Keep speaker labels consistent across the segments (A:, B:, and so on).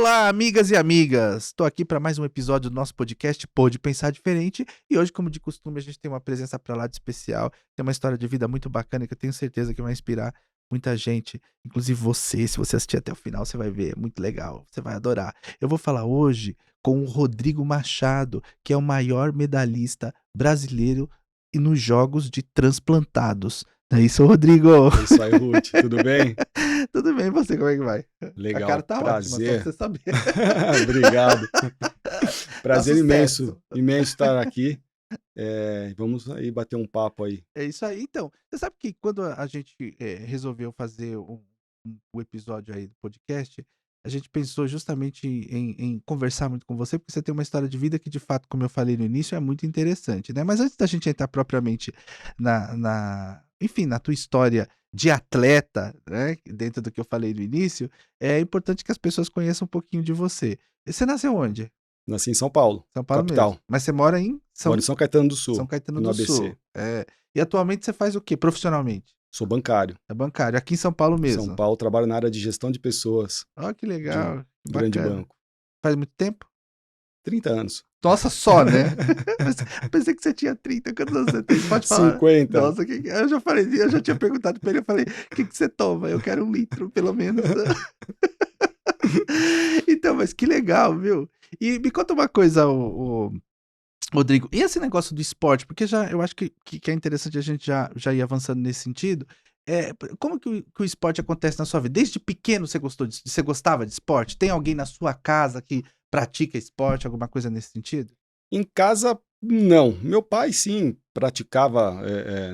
A: Olá, amigas e amigas! Estou aqui para mais um episódio do nosso podcast Pode Pensar Diferente e hoje, como de costume, a gente tem uma presença para lá de especial, tem uma história de vida muito bacana que eu tenho certeza que vai inspirar muita gente, inclusive você. Se você assistir até o final, você vai ver, é muito legal, você vai adorar. Eu vou falar hoje com o Rodrigo Machado, que é o maior medalhista brasileiro e nos jogos de transplantados. Não é isso, Rodrigo?
B: É isso aí, Ruth. Tudo bem?
A: Tudo bem, e você, como é que vai?
B: Legal,
A: A cara tá ótima, só pra
B: prazer.
A: você saber.
B: Obrigado. Prazer
A: sucesso.
B: imenso estar aqui. Vamos aí bater um papo aí.
A: É isso aí. Então, você sabe que quando a gente resolveu fazer o episódio aí do podcast, a gente pensou justamente em conversar muito com você, porque você tem uma história de vida que, de fato, como eu falei no início, é muito interessante, né? Mas antes da gente entrar propriamente enfim, na tua história de atleta, né? Dentro do que eu falei no início, é importante que as pessoas conheçam um pouquinho de você. Você nasceu onde?
B: Nasci em São Paulo,
A: São Paulo mesmo.
B: capital.
A: Mas você mora em
B: Moro em São Caetano do
A: São
B: Sul,
A: Caetano
B: no
A: do
B: ABC.
A: Sul. E atualmente você faz o quê profissionalmente?
B: Sou bancário.
A: É bancário, aqui em São Paulo
B: São
A: mesmo.
B: Paulo, trabalho na área de gestão de pessoas
A: Ó, que
B: de um
A: legal, que
B: grande
A: bacana.
B: banco.
A: Faz muito tempo?
B: 30 anos.
A: Nossa, só, né? Pensei que você tinha 30, quantos anos você tem? Pode falar.
B: 50.
A: Nossa, eu já falei, eu já tinha perguntado pra ele, eu falei, o que você toma? Eu quero 1 litro, pelo menos. Então, mas que legal, viu? E me conta uma coisa, Rodrigo, e esse negócio do esporte? Porque eu acho que é interessante a gente já ir avançando nesse sentido. Como que o esporte acontece na sua vida? Desde pequeno você gostava de esporte? Tem alguém na sua casa que pratica esporte, alguma coisa nesse sentido?
B: Em casa, não. Meu pai, sim, praticava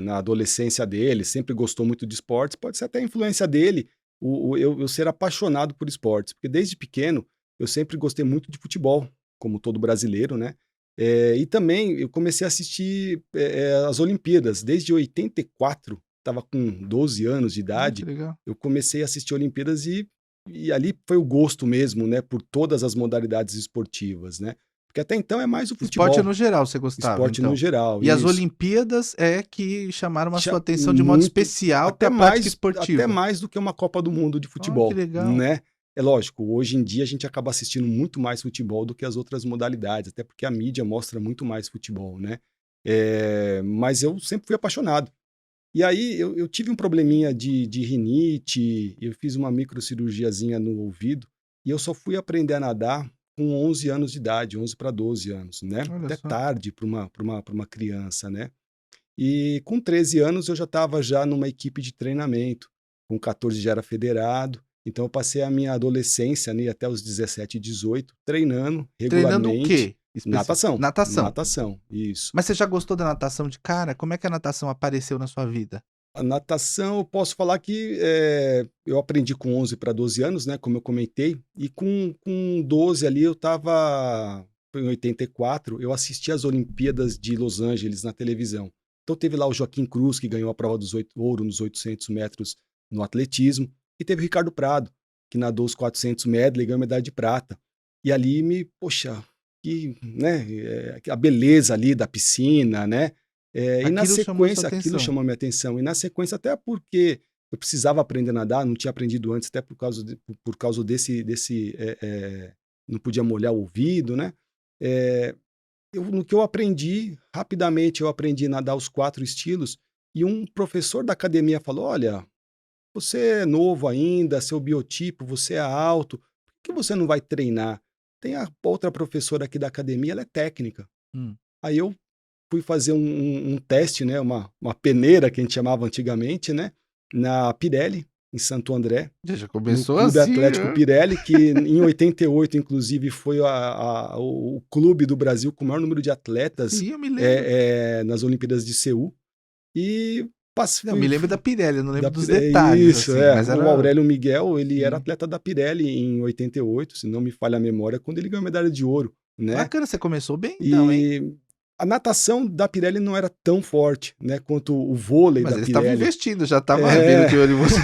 B: na adolescência dele, sempre gostou muito de esportes. Pode ser até a influência dele, eu ser apaixonado por esportes, porque desde pequeno eu sempre gostei muito de futebol, como todo brasileiro, né? E também eu comecei a assistir as Olimpíadas. Desde 84, estava com 12 anos de
A: Que
B: idade,
A: legal.
B: eu comecei a assistir Olimpíadas e ali foi o gosto mesmo, né, por todas as modalidades esportivas, né? Porque até então é mais o
A: Esporte
B: futebol,
A: no geral você gostava,
B: esporte no
A: então.
B: geral,
A: E as
B: isso.
A: Olimpíadas é que chamaram a sua atenção de modo
B: Muito,
A: especial para a prática
B: até
A: esportiva.
B: mais do que uma Copa do Mundo de
A: Oh, que
B: futebol,
A: legal.
B: né? É lógico, hoje em dia a gente acaba assistindo muito mais futebol do que as outras modalidades, até porque a mídia mostra muito mais futebol, né? Mas eu sempre fui apaixonado. E aí eu tive um probleminha de rinite, eu fiz uma microcirurgiazinha no ouvido e eu só fui aprender a nadar com 11 anos de idade, 11 para 12 anos, né?
A: Olha
B: Até
A: só.
B: tarde para uma criança, né? E com 13 anos eu já estava já numa equipe de treinamento, com 14 já era federado, então eu passei a minha adolescência, né, até os 17, 18, treinando
A: Treinando o
B: regularmente
A: quê?
B: natação,
A: Natação.
B: natação, isso.
A: Mas você já gostou da natação de cara? Como é que a natação apareceu na sua vida?
B: A natação, eu posso falar que eu aprendi com 11 para 12 anos, né, como eu comentei, e com 12 ali eu estava, em 84, eu assisti às Olimpíadas de Los Angeles na televisão. Então teve lá o Joaquim Cruz, que ganhou a prova dos ouro nos 800 metros no atletismo, e teve o Ricardo Prado, que nadou os 400 medley e ganhou medalha de prata. E ali poxa, né, a beleza ali da piscina, né, e na
A: Aquilo chamou sua
B: sequência, aquilo
A: atenção.
B: chamou minha atenção. E na sequência, até porque eu precisava aprender a nadar, não tinha aprendido antes, até por causa desse não podia molhar o ouvido, né? Eh, no que eu aprendi, rapidamente eu aprendi a nadar os 4 estilos, e um professor da academia falou: "Olha, você é novo ainda, seu biotipo, você é alto, por que você não vai treinar? Tem a outra professora aqui da academia, ela é técnica".
A: Hum.
B: Aí eu fui fazer um teste, né, uma peneira que a gente chamava antigamente, né, na Pirelli, em Santo André,
A: Já
B: no
A: começou
B: Clube
A: assim,
B: Atlético
A: né?
B: Pirelli, que em 88, inclusive, foi o clube do Brasil com o maior número de atletas
A: Sim, eu me lembro.
B: nas Olimpíadas de Seul. E
A: Não, eu me lembro da Pirelli, eu não lembro dos
B: é
A: detalhes,
B: isso,
A: assim, mas
B: o
A: era...
B: Aurélio Miguel, ele era
A: Sim.
B: atleta da Pirelli em 88, se não me falha a memória, quando ele ganhou a medalha de ouro, né?
A: Bacana, você começou bem então, hein?
B: E a natação da Pirelli não era tão forte, né, quanto o vôlei
A: Mas
B: da
A: eles estavam
B: Pirelli.
A: investindo, já tava vendo
B: É.
A: de olho em você.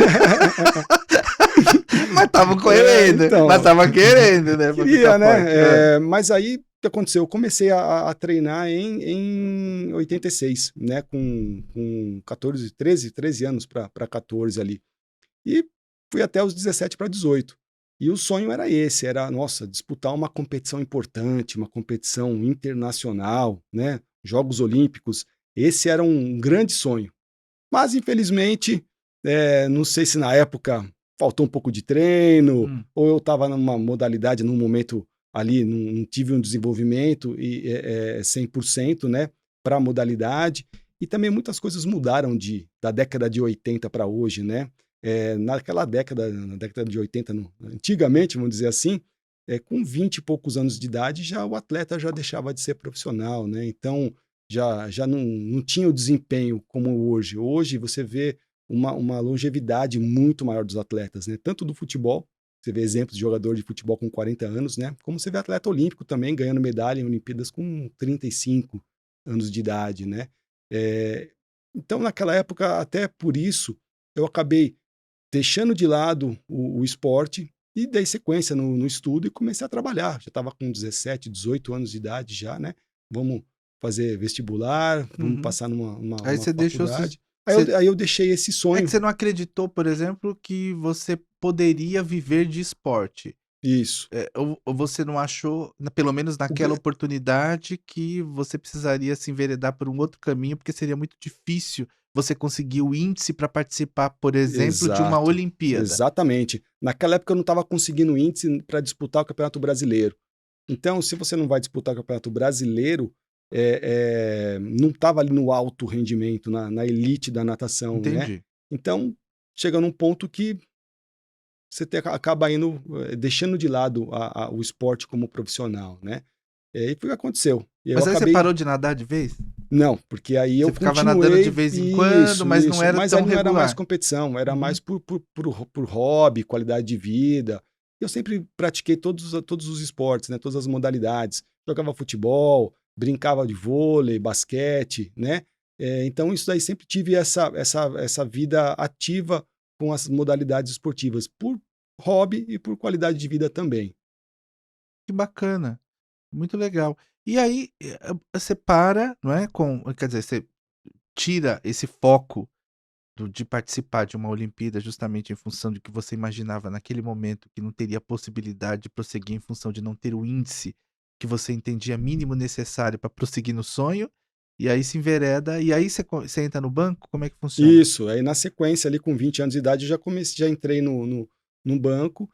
A: Mas estavam querendo, mas
B: Então,
A: tava querendo, né, pra ficar
B: queria,
A: forte.
B: né? Mas aí o que aconteceu? Eu comecei a treinar em 86, né? Com 14, 13 anos para 14 ali. E fui até os 17 para 18. E o sonho era esse, era, nossa, disputar uma competição importante, uma competição internacional, né? Jogos Olímpicos. Esse era um grande sonho. Mas, infelizmente, não sei se na época faltou um pouco de treino,
A: Hum.
B: ou eu estava numa modalidade, num momento ali, não tive um desenvolvimento 100%, né, para a modalidade. E também muitas coisas mudaram da década de 80 para hoje, né? Naquela década, na década de 80, antigamente, vamos dizer assim, com 20 e poucos anos de idade, já o atleta já deixava de ser profissional, né? Então, já não tinha o desempenho como hoje. Hoje você vê uma longevidade muito maior dos atletas, né? Tanto do futebol, você vê exemplos de jogador de futebol com 40 anos, né? Como você vê atleta olímpico também ganhando medalha em Olimpíadas com 35 anos de idade, né? Eh, então, naquela época, até por isso, eu acabei deixando de lado o esporte e dei sequência no estudo e comecei a trabalhar. Já estava com 17, 18 anos de idade já, né? Vamos fazer vestibular, vamos
A: Uhum.
B: passar numa
A: Aí
B: uma
A: você deixou
B: faculdade.
A: você
B: Aí eu deixei esse
A: é que
B: sonho.
A: você não acreditou, por exemplo, que você poderia viver de esporte.
B: Isso.
A: Ou você não achou, pelo menos
B: O
A: naquela
B: gra
A: oportunidade, que você precisaria se enveredar por um outro caminho, porque seria muito difícil você conseguir o índice para participar, por exemplo, de uma
B: Exato,
A: Olimpíada.
B: exatamente. Naquela época eu não estava conseguindo índice para disputar o Campeonato Brasileiro. Então, se você não vai disputar o Campeonato Brasileiro, não estava ali no alto rendimento, na elite da natação, né.
A: Entendi.
B: Então, chega num ponto que você acaba indo, deixando de lado o esporte como profissional, né. E foi o que aconteceu. E eu
A: Mas aí você
B: acabei
A: parou de nadar de vez?
B: não, porque aí eu
A: Você ficava nadando de
B: continuei
A: vez em quando,
B: isso,
A: mas não
B: isso.
A: era
B: Mas
A: tão
B: aí não era mais
A: regular.
B: competição, era
A: Uhum.
B: mais por hobby, qualidade de vida. Eu sempre pratiquei todos os esportes, né, todas as modalidades. Jogava futebol, brincava de vôlei, basquete, né. Então isso daí sempre tive essa vida ativa com as modalidades esportivas, por hobby e por qualidade de vida também.
A: Que bacana, muito legal. E aí, você para, não é, quer dizer, você tira esse foco de participar de uma Olimpíada justamente em função de que você imaginava naquele momento que não teria possibilidade de prosseguir em função de não ter o índice que você entendia mínimo necessário para prosseguir no sonho, e aí se envereda, e aí você entra no banco, como é que funciona?
B: Isso, aí na sequência ali com 20 anos de idade eu já entrei no banco,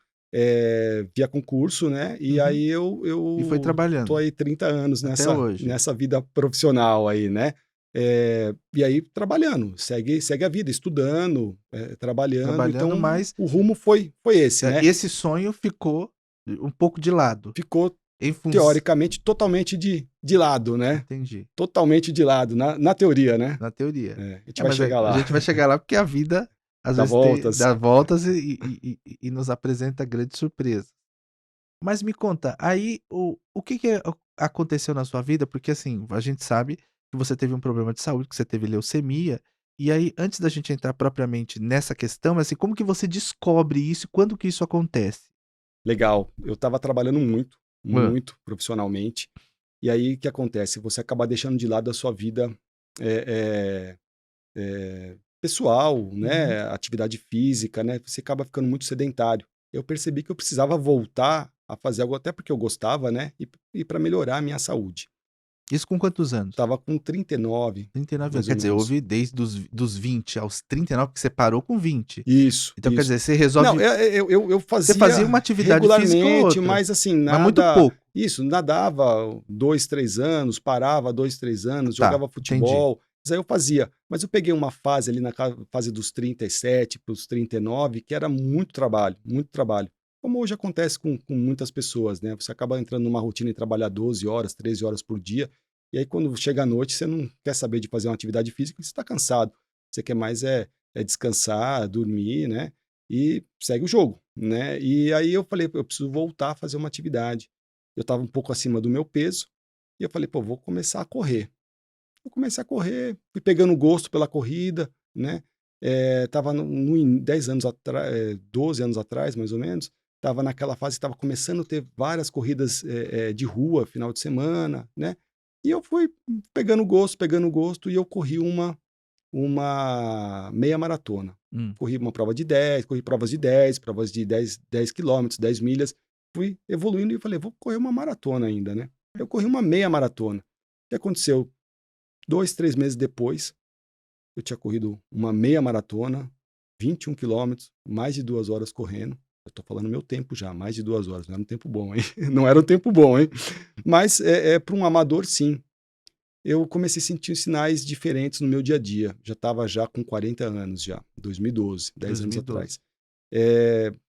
B: via concurso, né, e
A: Uhum.
B: aí
A: E foi
B: eu tô
A: trabalhando,
B: aí 30 anos
A: até hoje.
B: nessa vida profissional aí, né. E aí trabalhando, segue a vida, estudando, trabalhando,
A: Trabalhando,
B: então
A: mas,
B: o rumo foi esse, né.
A: esse sonho ficou um pouco de lado,
B: Ficou
A: em função.
B: teoricamente totalmente de lado, né,
A: Entendi,
B: totalmente de lado, na teoria, né.
A: na teoria.
B: A gente
A: É,
B: vai
A: mas
B: chegar
A: a
B: lá.
A: gente vai chegar lá, porque a vida às
B: Dá
A: vezes
B: voltas.
A: dá voltas e nos apresenta grandes surpresas. Mas me conta, aí o que aconteceu na sua vida? Porque, assim, a gente sabe que você teve um problema de saúde, que você teve leucemia, e aí antes da gente entrar propriamente nessa questão, assim, como que você descobre isso e quando que isso acontece?
B: Legal. Eu estava trabalhando muito,
A: Hã.
B: muito profissionalmente. E aí o que acontece? Você acaba deixando de lado a sua vida eh pessoal,
A: Uhum.
B: né? Atividade física, né? Você acaba ficando muito sedentário. Eu percebi que eu precisava voltar a fazer algo, até porque eu gostava, né? E para melhorar a minha saúde.
A: Isso com quantos anos?
B: Tava com 39,
A: 39 anos.
B: mais ou
A: Quer dizer,
B: menos.
A: houve desde dos 20 aos 39, porque você parou com 20.
B: Isso,
A: Então, quer
B: isso.
A: dizer,
B: Não, eu
A: você fazia
B: fazia
A: uma atividade física ou
B: regularmente,
A: outra,
B: mas assim,
A: mas muito
B: nada.
A: pouco.
B: Isso, nadava 2, 3 anos, parava 2, 3 anos,
A: Tá,
B: jogava
A: entendi.
B: futebol, isso aí eu fazia. Mas eu peguei uma fase ali fase dos 37 para os 39, que era muito trabalho, muito trabalho. Como hoje acontece com muitas pessoas, né? Você acaba entrando numa rotina de trabalhar 12 horas, 13 horas por dia, e aí quando chega à noite você não quer saber de fazer uma atividade física, você está cansado. Você quer mais é descansar, dormir, né? E segue o jogo, né. E aí eu falei: "Eu preciso voltar a fazer uma atividade". Eu estava um pouco acima do meu peso, e eu falei: "Pô, vou começar a correr". Eu comecei a correr, fui pegando gosto pela corrida, né, estava no 10 anos atrás, 12 anos atrás, mais ou menos, estava naquela fase que estava começando a ter várias corridas, de rua, final de semana, né, e eu fui pegando gosto, e eu corri uma meia maratona. Corri uma prova de 10, corri provas de 10, provas de 10 quilômetros, 10 milhas. Fui evoluindo e falei, vou correr uma maratona ainda, né? Eu corri uma meia maratona. O que aconteceu? 2, 3 meses depois, eu tinha corrido uma meia maratona, 21 quilômetros, mais de 2 horas correndo. Eu tô falando meu tempo já, mais de 2 horas. Não era um tempo bom, hein? Não era um tempo bom, hein? Mas para um amador, sim. Eu comecei a sentir sinais diferentes no meu dia a dia. Já estava já com 40 anos já, 2012, 10 anos
A: 2012.
B: atrás.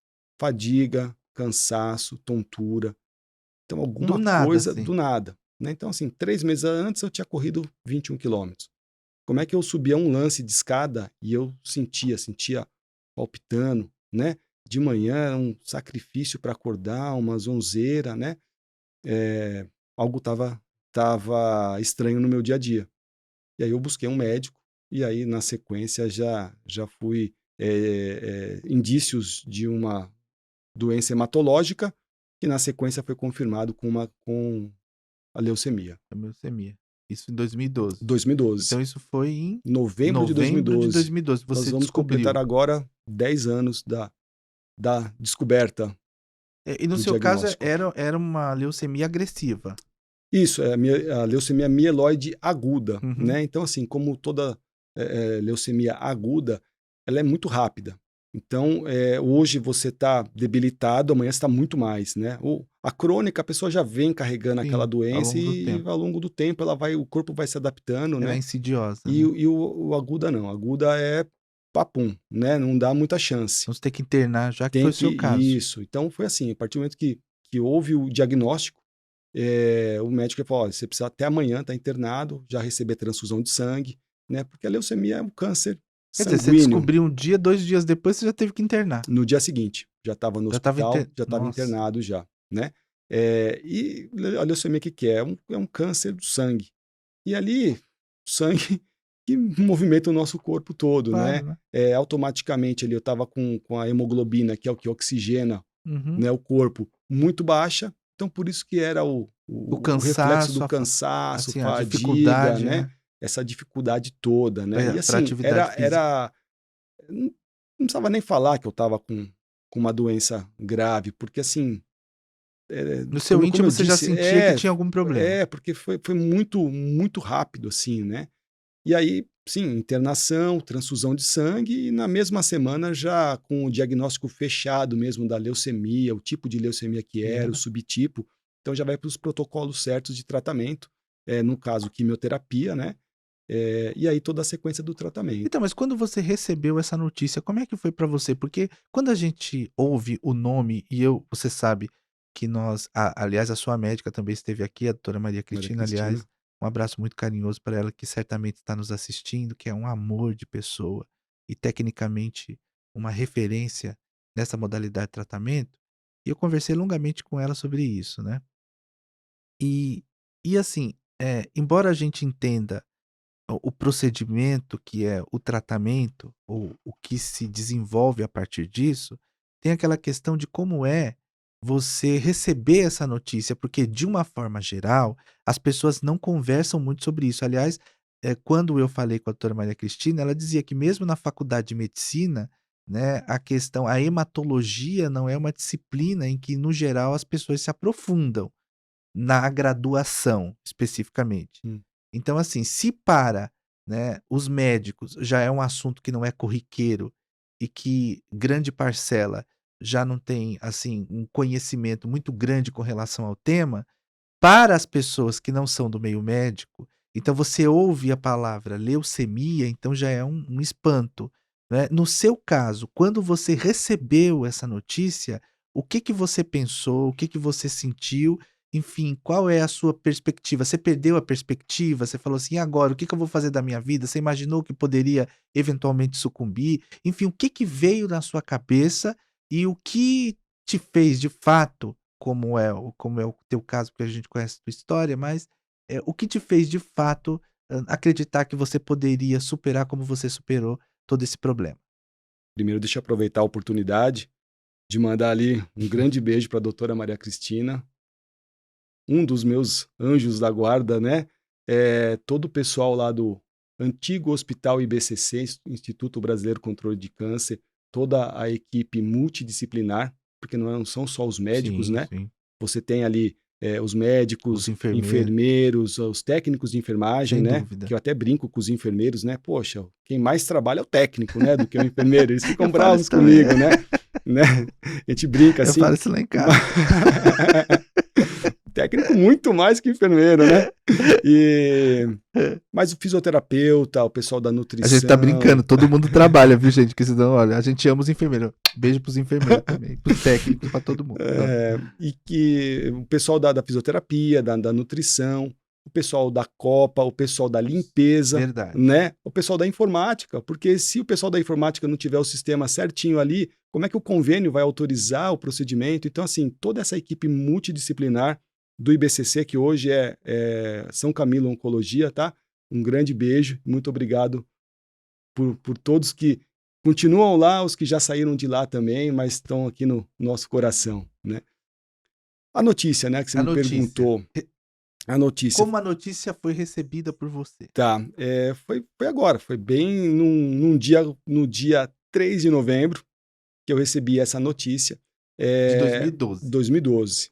B: Fadiga, cansaço, tontura. Então,
A: Do
B: alguma
A: nada,
B: coisa
A: assim.
B: do nada, né? Então, assim, 3 meses antes eu tinha corrido 21 quilômetros. Como é que eu subia um lance de escada e eu sentia palpitando, né? De manhã, um sacrifício para acordar, uma zonzeira, né? Algo tava estranho no meu dia a dia. E aí eu busquei um médico, e aí na sequência já fui indícios de uma doença hematológica, que na sequência foi confirmado com a leucemia.
A: A leucemia. Isso em 2012.
B: 2012.
A: Então isso foi em
B: Novembro de
A: novembro de
B: 2012.
A: 2012.
B: Nós
A: Você
B: vamos completar
A: descobriu.
B: agora 10 anos da descoberta
A: E no
B: do
A: seu caso
B: diagnóstico.
A: era uma leucemia agressiva.
B: Isso, a leucemia mieloide aguda,
A: Uhum.
B: né? Então, assim, como toda leucemia aguda, ela é muito rápida. Então, hoje você está debilitado, amanhã você está muito mais, né? A crônica, a pessoa já vem carregando aquela
A: Sim, ao
B: doença
A: longo do
B: e
A: tempo.
B: ao longo do tempo o corpo vai se adaptando,
A: Ela é
B: né?
A: insidiosa,
B: E,
A: né.
B: o aguda não, aguda é papum, né? Não dá muita chance.
A: Então você tem que internar já, que foi
B: Tem
A: o
B: que
A: seu caso.
B: isso. Então foi assim, a partir do momento que houve o diagnóstico, o médico falou: "Olha, você precisa até amanhã estar internado, já receber transfusão de sangue", né, porque a leucemia é um câncer
A: Quer dizer, você
B: sanguíneo.
A: descobriu um dia, 2 dias depois você já teve que internar.
B: No dia seguinte, já estava no
A: Já estava
B: hospital, já estava
A: nossa,
B: internado já, né. E a leucemia, o que que é? É um câncer do sangue. E ali, o sangue que movimenta o nosso corpo todo,
A: claro,
B: né.
A: né.
B: Automaticamente ali eu estava com a hemoglobina, que é o que oxigena,
A: Uhum.
B: né, o corpo, muito baixa, então por isso que era o
A: O
B: o reflexo do
A: cansaço,
B: cansaço,
A: assim, a
B: fadiga,
A: dificuldade,
B: né,
A: né,
B: essa dificuldade toda, né. E
A: pra
B: assim,
A: atividade física.
B: não precisava nem falar que eu estava com uma doença grave, porque assim,
A: No seu
B: como
A: íntimo
B: eu
A: você já
B: disse
A: sentia que tinha algum problema.
B: porque foi muito, muito rápido, assim, né. E aí, sim, internação, transfusão de sangue e na mesma semana já com o diagnóstico fechado mesmo da leucemia, o tipo de leucemia que
A: Que
B: era, o
A: era.
B: subtipo, então já vai para os protocolos certos de tratamento, no caso quimioterapia, né, e aí toda a sequência do tratamento.
A: Então, mas quando você recebeu essa notícia, como é que foi pra você? Porque quando a gente ouve o nome e você sabe que aliás, a sua médica também esteve aqui, a doutora Maria
B: Maria
A: Cristina, aliás,
B: Cristina.
A: um abraço muito carinhoso para ela, que certamente está nos assistindo, que é um amor de pessoa e tecnicamente uma referência nessa modalidade de tratamento, e eu conversei longamente com ela sobre isso, né. E assim, embora a gente entenda o procedimento, que é o tratamento, ou o que se desenvolve a partir disso, tem aquela questão de como é você receber essa notícia, porque de uma forma geral, as pessoas não conversam muito sobre isso. Aliás, quando eu falei com a doutora Maria Cristina, ela dizia que mesmo na faculdade de medicina, né, a hematologia não é uma disciplina em que, no geral, as pessoas se aprofundam. Na graduação, especificamente.
B: Hum.
A: Então, assim, se para, né, os médicos já é um assunto que não é corriqueiro e que grande parcela já não tem, assim, um conhecimento muito grande com relação ao tema, para as pessoas que não são do meio médico, então você ouve a palavra leucemia, então já é um espanto, né. No seu caso, quando você recebeu essa notícia, o que que você pensou, o que que você sentiu, enfim, qual é a sua perspectiva? Você perdeu a perspectiva? Você falou assim: "E agora, o que que eu vou fazer da minha vida?" Você imaginou que poderia eventualmente sucumbir? Enfim, o que que veio na sua cabeça e o que te fez de fato, como é o teu caso, porque a gente conhece a tua história, mas, o que te fez de fato, acreditar que você poderia superar como você superou todo esse problema?
B: Primeiro deixa eu aproveitar a oportunidade de mandar ali um grande beijo para a doutora Maria Cristina, um dos meus anjos da guarda, né, todo o pessoal lá do antigo Hospital IBCC, Instituto Brasileiro de Controle de Câncer, toda a equipe multidisciplinar, porque não são só os médicos,
A: Sim,
B: né?
A: sim.
B: Você tem ali os
A: Os
B: médicos,
A: enfermeiros,
B: enfermeiros, os técnicos de enfermagem,
A: sem
B: né?
A: dúvida.
B: Que eu até brinco com os enfermeiros, né? Poxa, quem mais trabalha é o técnico, né? Do que o enfermeiro. Eles ficam
A: Eu falo isso
B: bravos
A: também.
B: comigo, né? né? A gente brinca
A: Eu
B: assim.
A: falo isso lá em casa.
B: Técnico muito mais que enfermeiro, né? Mas o fisioterapeuta, o pessoal da
A: A gente tá brincando,
B: nutrição,
A: todo mundo trabalha, viu, gente? Que senão, olha, a gente ama os enfermeiros. Beijo pros enfermeiros também, pros técnicos, pra todo mundo.
B: e que o pessoal da fisioterapia, da nutrição, o pessoal da copa, o pessoal da limpeza,
A: Verdade.
B: né? O pessoal da informática, porque se o pessoal da informática não tiver o sistema certinho ali, como é que o convênio vai autorizar o procedimento? Então, assim, toda essa equipe multidisciplinar do IBCC, que hoje é São Camilo Oncologia, tá? Um grande beijo, muito obrigado por todos que continuam lá, os que já saíram de lá também, mas estão aqui no nosso coração, né? A notícia, né, que você
A: A
B: me
A: notícia.
B: perguntou, a notícia,
A: Como a notícia foi recebida por você?
B: tá, foi agora, foi bem no dia 3 de novembro que eu recebi essa notícia,
A: De 2012.
B: 2012.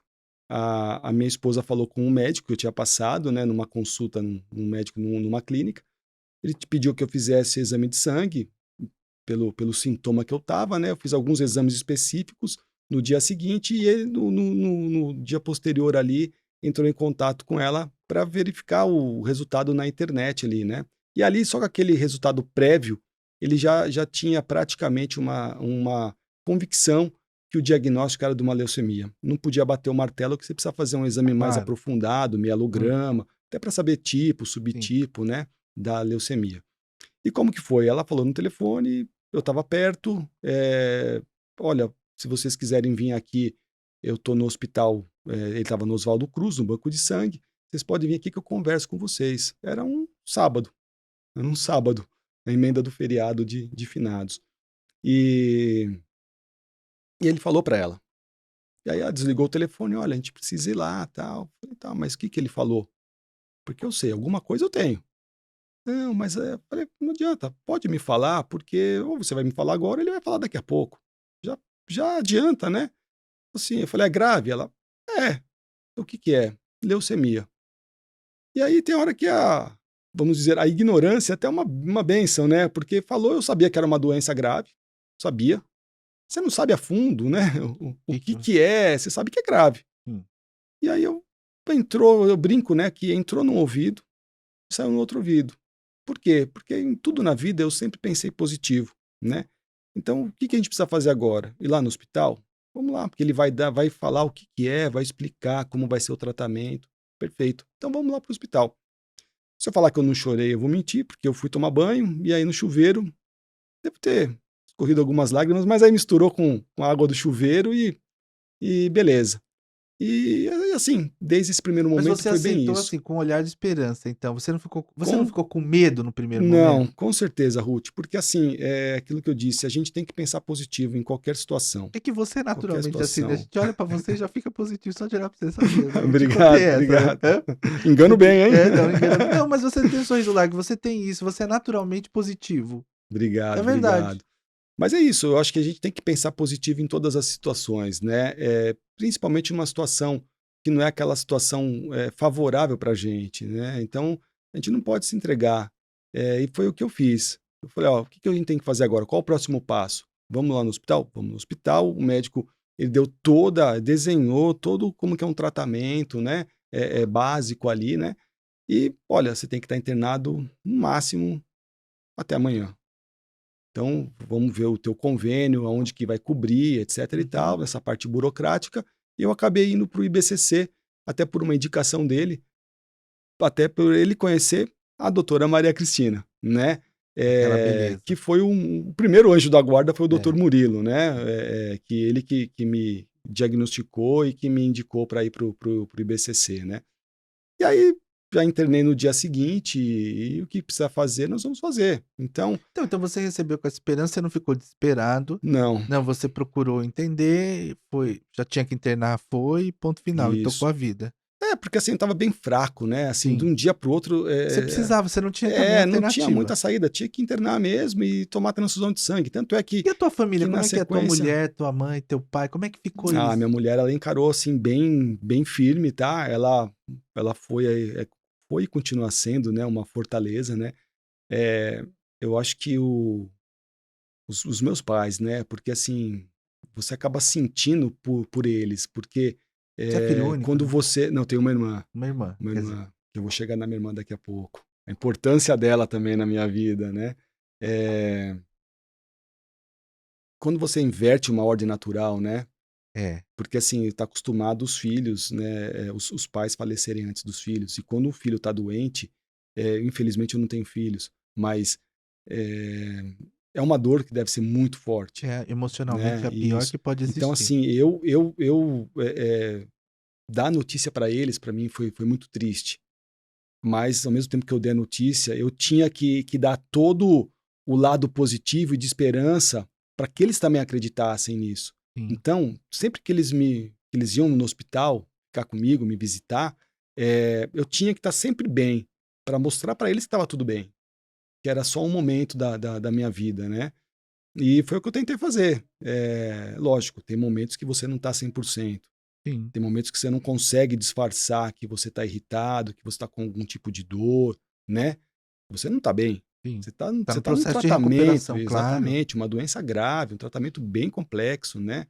B: A minha esposa falou com um médico que eu tinha passado, né, numa consulta num médico numa clínica. Ele pediu que eu fizesse exame de sangue pelo sintoma que eu estava, né? Eu fiz alguns exames específicos no dia seguinte e ele, no dia posterior ali, entrou em contato com ela para verificar o resultado na internet ali, né? E ali, só com aquele resultado prévio, ele já tinha praticamente uma convicção que o diagnóstico era de uma leucemia. Não podia bater o martelo, que você precisa fazer um exame mais
A: Claro.
B: aprofundado, mielograma, até para saber tipo,
A: Sim.
B: subtipo, né, da leucemia. E como que foi? Ela falou no telefone, eu estava perto, olha, se vocês quiserem vir aqui, eu estou no hospital, ele estava no Oswaldo Cruz, no banco de sangue, vocês podem vir aqui que eu converso com vocês. Era um sábado, a emenda do feriado de finados. E ele falou para ela. E aí ela desligou o telefone, olha, a gente precisa ir lá, tal. Eu falei, tá, mas o que que ele falou? Porque eu sei, alguma coisa eu tenho. Não, mas eu falei, não adianta, pode me falar, porque ou você vai me falar agora, ou ele vai falar daqui a pouco. Já adianta, né? Assim, eu falei, é grave? Ela, é. O que que é? Leucemia. E aí tem hora que vamos dizer, a ignorância é até uma bênção, né? Porque falou, eu sabia que era uma doença grave, sabia. Você não sabe a fundo, né? O que que é, você sabe que é grave. E aí eu brinco, né, que entrou num ouvido e saiu no outro ouvido. Por quê? Porque em tudo na vida eu sempre pensei positivo, né? Então, o que que a gente precisa fazer agora? Ir lá no hospital? Vamos lá, porque ele vai falar o que que é, vai explicar como vai ser o tratamento. Perfeito. Então vamos lá para o hospital. Se eu falar que eu não chorei, eu vou mentir, porque eu fui tomar banho e aí no chuveiro deve ter escorrido algumas lágrimas, mas aí misturou com a água do chuveiro e beleza. E assim, desde esse primeiro
A: Mas
B: momento
A: você
B: foi bem
A: aceitou,
B: isso.
A: assim, com um olhar de esperança, então, você não ficou com medo no primeiro
B: Não,
A: momento?
B: com certeza, Ruth, porque assim, é aquilo que eu disse, a gente tem que pensar positivo em qualquer situação.
A: É que você é
B: Qualquer
A: naturalmente assim, né, a
B: situação.
A: gente olha pra você e já fica positivo só de olhar pra você, sabia, né, eu te contei
B: Obrigado,
A: essa, né.
B: obrigado. Engano bem, hein?
A: Não, engana não, mas você tem um sorriso largo, você tem isso, você é naturalmente positivo. É
B: Obrigado,
A: verdade.
B: obrigado. Mas é isso, eu acho que a gente tem que pensar positivo em todas as situações, né? Principalmente numa situação que não é aquela situação favorável para a gente, né? Então, a gente não pode se entregar. E foi o que eu fiz. Eu falei, ó, o que que a gente tem que fazer agora? Qual o próximo passo? Vamos lá no hospital? Vamos no hospital. O médico, ele desenhou todo como que é um tratamento, né? Básico ali, né? E, olha, você tem que estar internado no máximo até amanhã. Então, vamos ver o teu convênio, aonde que vai cobrir, etc e tal, essa parte burocrática. E eu acabei indo para o IBCC, até por uma indicação dele, até por ele conhecer a doutora Maria Cristina, né?
A: Aquela beleza.
B: Que foi o primeiro anjo da guarda foi o doutor
A: É.
B: Murilo, né? Que ele que me diagnosticou e que me indicou para ir para o IBCC, né? E aí, já internei no dia seguinte e o que precisa fazer, nós vamos fazer. Então,
A: Então você recebeu com essa esperança, você não ficou desesperado,
B: não,
A: não, você procurou entender, foi já tinha que internar, foi, ponto final, e tocou
B: isso.
A: a vida.
B: Porque assim, eu tava bem fraco, né? Assim, de
A: Sim.
B: um dia pro outro.
A: Você precisava, você não tinha também
B: Não tinha
A: alternativa.
B: muita saída, tinha que internar mesmo e tomar transfusão de sangue. Tanto é
A: E a tua família,
B: que
A: como
B: na
A: é que é? Tua
B: sequência.
A: mulher, tua mãe, teu pai, como é que ficou
B: Minha
A: isso?
B: mulher, ela encarou assim, bem firme, tá? Ela foi, foi e continua sendo, né, uma fortaleza, né? É, eu acho que os meus pais, né? Porque assim, você acaba sentindo por eles, porque
A: Você é filho único,
B: quando
A: né?
B: você. Não, tem
A: Uma irmã,
B: uma
A: quer dizer.
B: irmã, que eu vou chegar na minha irmã daqui a pouco. A importância dela também na minha vida, né? É, quando você inverte uma ordem natural, né?
A: É,
B: Porque assim, está acostumado os filhos, né? Os pais falecerem antes dos filhos. E quando o filho está doente, infelizmente eu não tenho filhos, mas é, é uma dor que deve ser muito forte,
A: emocionalmente
B: né?
A: é a pior
B: Isso.
A: que pode
B: Então,
A: existir.
B: assim, dar a notícia para eles, para mim, foi muito triste. Mas, ao mesmo tempo que eu dei a notícia, eu tinha que dar todo o lado positivo e de esperança para que eles também acreditassem nisso.
A: Sim,
B: Então, sempre que eles iam no hospital, ficar comigo, me visitar, eu tinha que estar sempre bem, para mostrar para eles que estava tudo bem, que era só um momento da minha vida, né? E foi o que eu tentei fazer. Lógico, tem momentos que você não está 100%.
A: sim,
B: Tem momentos que você não consegue disfarçar que você está irritado, que você está com algum tipo de dor, né? Você não está bem.
A: sim.
B: Você está
A: Tá
B: você
A: no
B: tá num
A: processo de
B: tratamento,
A: recuperação, claro.
B: exatamente, uma doença grave, um tratamento bem complexo, né?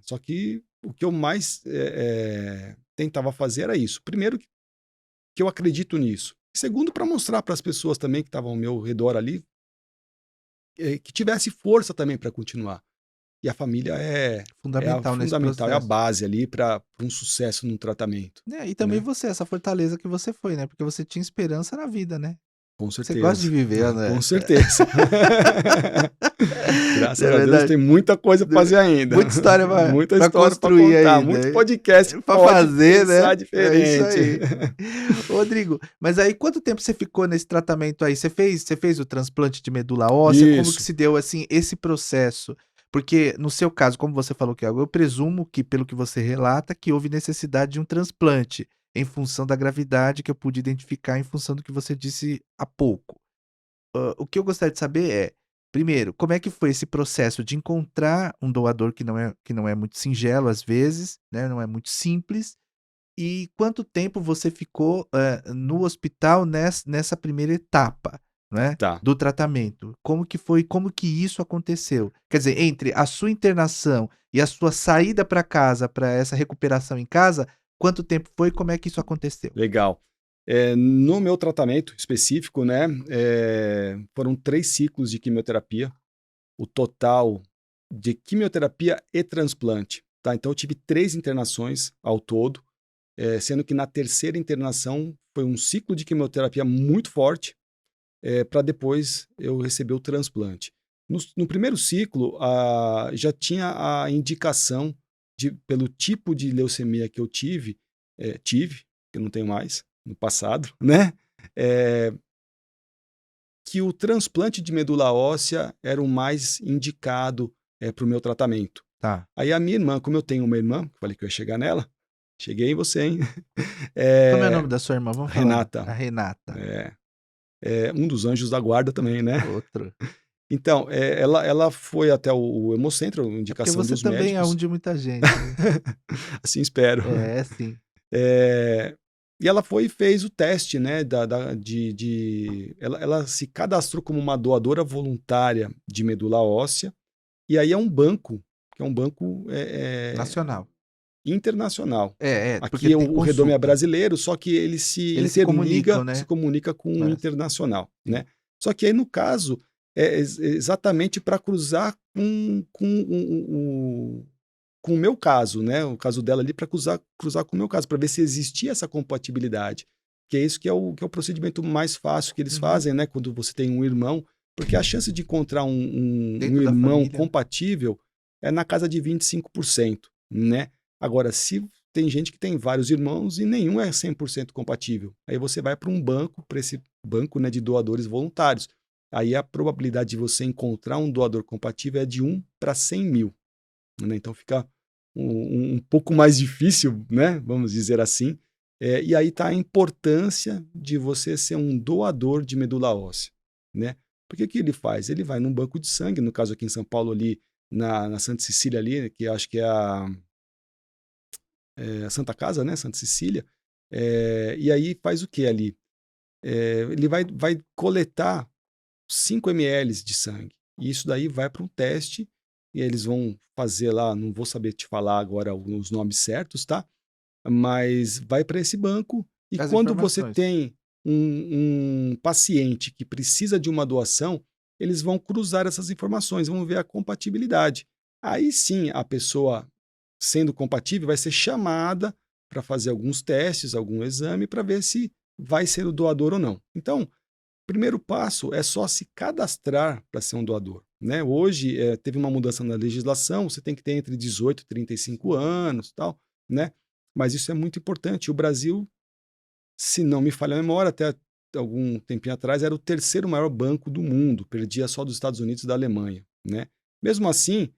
B: Só que o que eu mais tentava fazer era isso. Primeiro, que eu acredito nisso. Segundo, para mostrar para as pessoas também que estavam ao meu redor ali, que tivesse força também para continuar. E a família é a
A: Fundamental nesse
B: fundamental, é a
A: processo.
B: base ali para um sucesso no tratamento,
A: Né, e também
B: né?
A: você, essa fortaleza que você foi, né, porque você tinha esperança na vida, né.
B: Com
A: Você gosta de
B: certeza,
A: viver,
B: com
A: né.
B: certeza.
A: Não
B: Graças
A: é
B: a Deus
A: verdade?
B: tem muita coisa para fazer ainda,
A: Muita história
B: muita
A: pra
B: história para
A: construir
B: contar,
A: ainda,
B: muito
A: hein.
B: podcast
A: Pra
B: pode
A: fazer,
B: pensar
A: né. É isso
B: diferente.
A: aí. Ô Rodrigo, mas aí quanto tempo você ficou nesse tratamento aí? Você fez o transplante de medula óssea? Como que
B: Isso,
A: se deu, assim, esse processo? Porque no seu caso, como você falou que é algo, eu presumo que, pelo que você relata, que houve necessidade de um transplante, em função da gravidade que eu pude identificar em função do que você disse há pouco. O que eu gostaria de saber é, primeiro, como é que foi esse processo de encontrar um doador que não é muito singelo às vezes, né, não é muito simples, e quanto tempo você ficou, no hospital nessa primeira etapa, né,
B: tá,
A: do tratamento? Como que foi, como que isso aconteceu? Quer dizer, entre a sua internação e a sua saída para casa, para essa recuperação em casa, quanto tempo foi, como é que isso aconteceu?
B: legal. No meu tratamento específico, né, foram 3 ciclos de quimioterapia, o total de quimioterapia e transplante, tá? Então eu tive 3 internações ao todo. Sendo que na terceira internação foi um ciclo de quimioterapia muito forte, para depois eu receber o transplante. No primeiro ciclo, já tinha a indicação, pelo tipo de leucemia que eu tive, que eu não tenho mais, no passado, né? eh, que o transplante de medula óssea era o mais indicado para o meu tratamento.
A: Tá.
B: Aí a minha irmã, como eu tenho uma irmã, que eu falei que eu ia chegar nela, cheguei em você, hein?
A: Como é o
B: Eh,
A: nome da sua irmã? Vamos falar.
B: Renata,
A: A Renata.
B: é, é um dos anjos da guarda também, né?
A: Outro.
B: Então, ela foi até o Hemocentro,
A: É porque
B: indicação
A: você
B: dos
A: também é um
B: médicos.
A: de muita gente, né.
B: Assim espero.
A: É, sim.
B: Eh, e ela foi e fez o teste, né, ela se cadastrou como uma doadora voluntária de medula óssea, e aí é um banco, que é um banco
A: Nacional.
B: internacional.
A: É, porque
B: Aqui
A: tem
B: o Redome é
A: consulta.
B: brasileiro, só que ele se
A: Eles se comunicam,
B: interliga, se
A: né.
B: comunica com o
A: É,
B: internacional,
A: sim.
B: né. Só que aí no caso, exatamente para cruzar com o meu caso, né, o caso dela ali para cruzar com o meu caso, para ver se existia essa compatibilidade, que é isso que é o procedimento mais fácil que eles
A: Uhum.
B: fazem, né, quando você tem um irmão, porque a chance de encontrar um
A: Dentro da
B: irmão
A: família, né.
B: compatível é na casa de 25%, né. Agora, se tem gente que tem vários irmãos e nenhum é 100% compatível, aí você vai para um banco, para esse banco, né, de doadores voluntários. Aí a probabilidade de você encontrar um doador compatível é de 1 para 100.000, né, então fica um pouco mais difícil, né? Vamos dizer assim. E aí está a importância de você ser um doador de medula óssea, né? Porque o que ele faz? Ele vai num banco de sangue, no caso aqui em São Paulo, ali na Santa Cecília, ali, que acho que é a Santa Casa, né? Santa Cecília. E aí faz o que ali? Ele vai coletar 5 ml de sangue. E isso daí vai para um teste e eles vão fazer lá, não vou saber te falar agora os nomes certos, tá? Mas vai para esse banco e
A: As
B: quando você
A: informações.
B: tem um paciente que precisa de uma doação, eles vão cruzar essas informações, vão ver a compatibilidade. Aí sim, a pessoa, sendo compatível, vai ser chamada para fazer alguns testes, algum exame, para ver se vai ser o doador ou não. Então, primeiro passo é só se cadastrar para ser um doador, né? Hoje teve uma mudança na legislação, você tem que ter entre 18 e 35 anos, tal, né? Mas isso é muito importante. O Brasil, se não me falha a memória, até algum tempinho atrás era o terceiro maior banco do mundo, perdia só dos Estados Unidos e da Alemanha, né? Mesmo assim,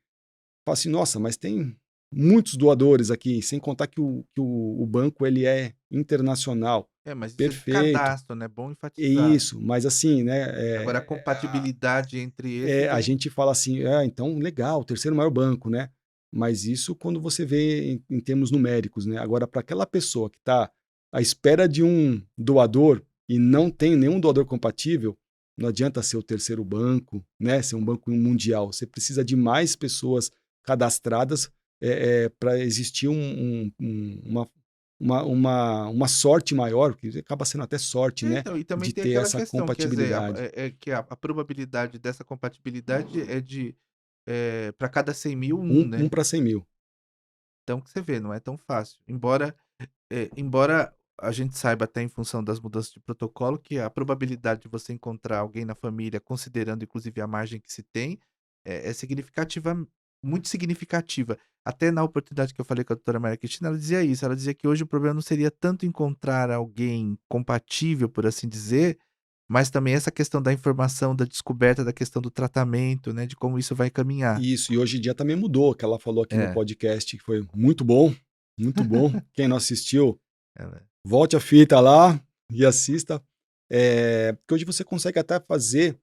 B: fala assim, nossa, mas tem muitos doadores aqui, sem contar que o banco ele é internacional.
A: Mas isso é de
B: Perfeito,
A: cadastro, né? Bom
B: é
A: enfatizar.
B: isso, mas assim, né,
A: Agora a compatibilidade entre esses
B: a
A: é
B: gente fala assim, então legal, o terceiro maior banco, né? Mas isso quando você vê em termos numéricos, né? Agora, para aquela pessoa que está à espera de um doador e não tem nenhum doador compatível, não adianta ser o terceiro banco, né? Ser um banco mundial. Você precisa de mais pessoas cadastradas para existir uma sorte maior, que acaba sendo até sorte, né?
A: Então, e também
B: De
A: tem
B: ter
A: aquela
B: essa
A: questão, quer dizer,
B: compatibilidade.
A: que a probabilidade dessa compatibilidade é de, para cada 100.000,
B: Um
A: né.
B: para 100 mil.
A: Então que você vê, não é tão fácil. Embora a gente saiba até em função das mudanças de protocolo que a probabilidade de você encontrar alguém na família, considerando inclusive a margem que se tem, é significativa, muito significativa. Até na oportunidade que eu falei com a doutora Maria Cristina, ela dizia isso, ela dizia que hoje o problema não seria tanto encontrar alguém compatível, por assim dizer, mas também essa questão da informação, da descoberta da questão do tratamento, né, de como isso vai caminhar.
B: Isso, e hoje em dia também mudou, que ela falou aqui no
A: É,
B: podcast que foi muito bom, muito bom. Quem não assistiu,
A: ela
B: volte a fita lá e assista. Porque hoje você consegue até fazer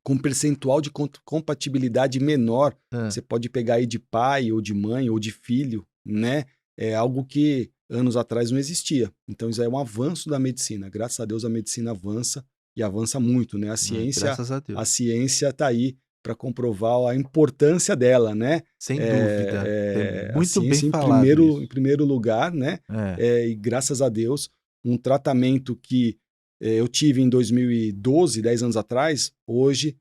B: com um percentual de compatibilidade menor.
A: hã.
B: Você pode pegar aí de pai, ou de mãe, ou de filho, né? É algo que anos atrás não existia. Então isso aí é um avanço da medicina. Graças a Deus a medicina avança e avança muito, né?
A: Graças a
B: A
A: Deus.
B: ciência está aí para comprovar a importância dela, né?
A: Sem dúvida, é
B: A
A: muito bem
B: ciência
A: falado
B: em
A: isso.
B: primeiro lugar, né?
A: É,
B: E graças a Deus, um tratamento que eu tive em 2012, 10 anos atrás, hoje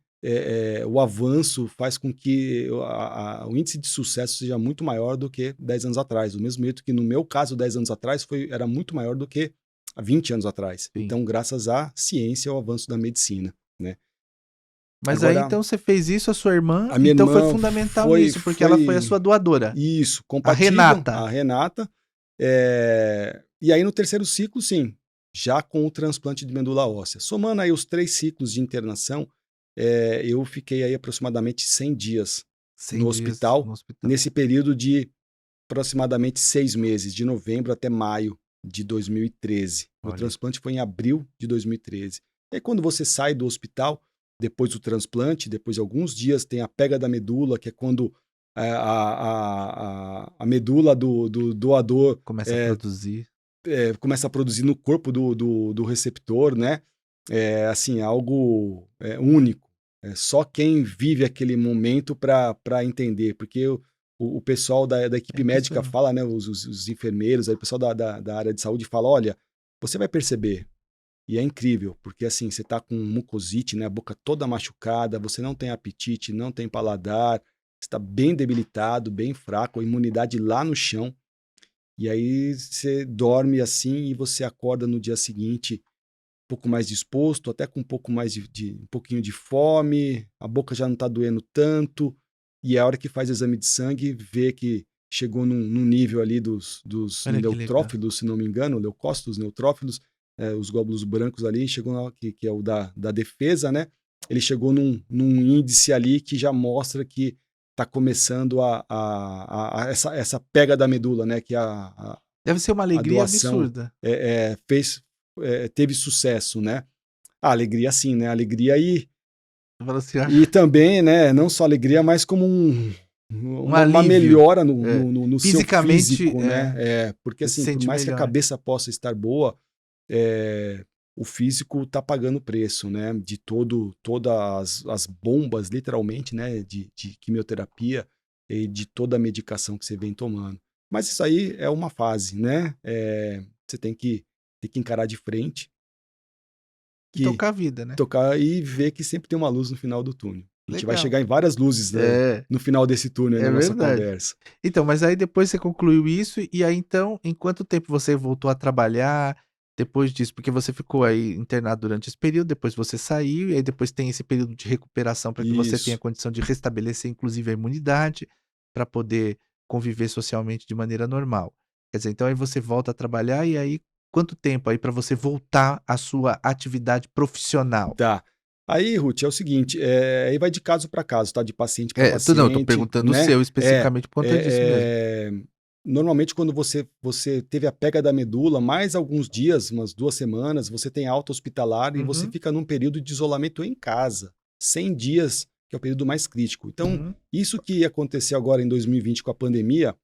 B: o avanço faz com que o índice de sucesso seja muito maior do que 10 anos atrás. Do mesmo jeito que no meu caso, 10 anos atrás, era muito maior do que há 20 anos atrás.
A: sim.
B: Então, graças à ciência e ao avanço da medicina, né?
A: Mas aí
B: Agora,
A: então você fez isso, a sua irmã,
B: a minha
A: então foi
B: irmã
A: fundamental nisso, porque ela foi a sua doadora,
B: isso,
A: a
B: compatível,
A: Renata.
B: a Renata. E aí no terceiro ciclo, sim, já com o transplante de medula óssea. Somando aí os 3 ciclos de internação, eu fiquei aí aproximadamente 100 dias
A: 100
B: no
A: dias
B: hospital,
A: no hospital.
B: nesse período de aproximadamente 6 meses, de novembro até maio de 2013. Meu
A: Olha,
B: transplante foi em abril de 2013. E aí quando você sai do hospital, depois do transplante, depois de alguns dias, tem a pega da medula, que é quando a medula do doador
A: começa a produzir.
B: começa a produzir no corpo do receptor, né? Assim, algo único. Só quem vive aquele momento para entender, porque o pessoal da
A: É
B: equipe médica
A: impressionante.
B: fala, né? Os enfermeiros, aí, o pessoal da área de saúde fala: olha, você vai perceber. E é incrível, porque assim, você tá com mucosite, né? A boca toda machucada, você não tem apetite, não tem paladar, está bem debilitado, bem fraco, a imunidade lá no chão. E aí você dorme assim e você acorda no dia seguinte um pouco mais disposto, até com um pouco mais um pouquinho de fome, a boca já não está doendo tanto, e a hora que faz exame de sangue, vê que chegou num nível ali dos
A: Olha que legal.
B: neutrófilos, se não me engano, leucócitos, neutrófilos, os glóbulos brancos ali, chegou que é o da defesa, né? Ele chegou num índice ali que já mostra que tá começando essa pega da medula, né? Que
A: Deve ser uma
B: a
A: alegria
B: doação
A: absurda.
B: teve sucesso, né? A alegria sim, né? Alegria
A: Você fala assim, ah,
B: e também, né? Não só alegria, mas como
A: um
B: uma
A: alívio.
B: melhora
A: É.
B: no seu
A: Fisicamente,
B: físico, né? Porque
A: você se
B: assim, por
A: sente
B: mais que a
A: melhor.
B: cabeça possa estar boa, o físico tá pagando preço, né? De todas as bombas, literalmente, né? De quimioterapia e de toda a medicação que você vem tomando. Mas isso aí é uma fase, né? Você tem que encarar de frente,
A: E
B: que
A: tocar a vida, né?
B: tocar e ver que sempre tem uma luz no final do túnel. A gente vai
A: Legal.
B: chegar em várias luzes, né,
A: É,
B: no final desse túnel aí
A: é
B: na nossa
A: verdade.
B: conversa.
A: Então, mas aí depois você concluiu isso, e aí então, em quanto tempo você voltou a trabalhar depois disso? Porque você ficou aí internado durante esse período, depois você saiu, e aí depois tem esse período de recuperação para que você tenha
B: Isso.
A: condição de restabelecer, inclusive, a imunidade, para poder conviver socialmente de maneira normal. Quer dizer, então aí você volta a trabalhar, e aí quanto tempo aí para você voltar à sua atividade profissional?
B: Tá. Aí, Ruth, é o seguinte, aí vai de caso para caso, tá? De paciente para
A: Não, eu tô
B: paciente,
A: perguntando o
B: né?
A: seu especificamente por conta disso mesmo.
B: Normalmente, quando você teve a pega da medula, mais alguns dias, umas 2 semanas, você tem alta hospitalar e você
A: Uhum,
B: fica num período de isolamento em casa, 100 dias, que é o período mais crítico. Então,
A: uhum.
B: isso que aconteceu agora em 2020 com a pandemia,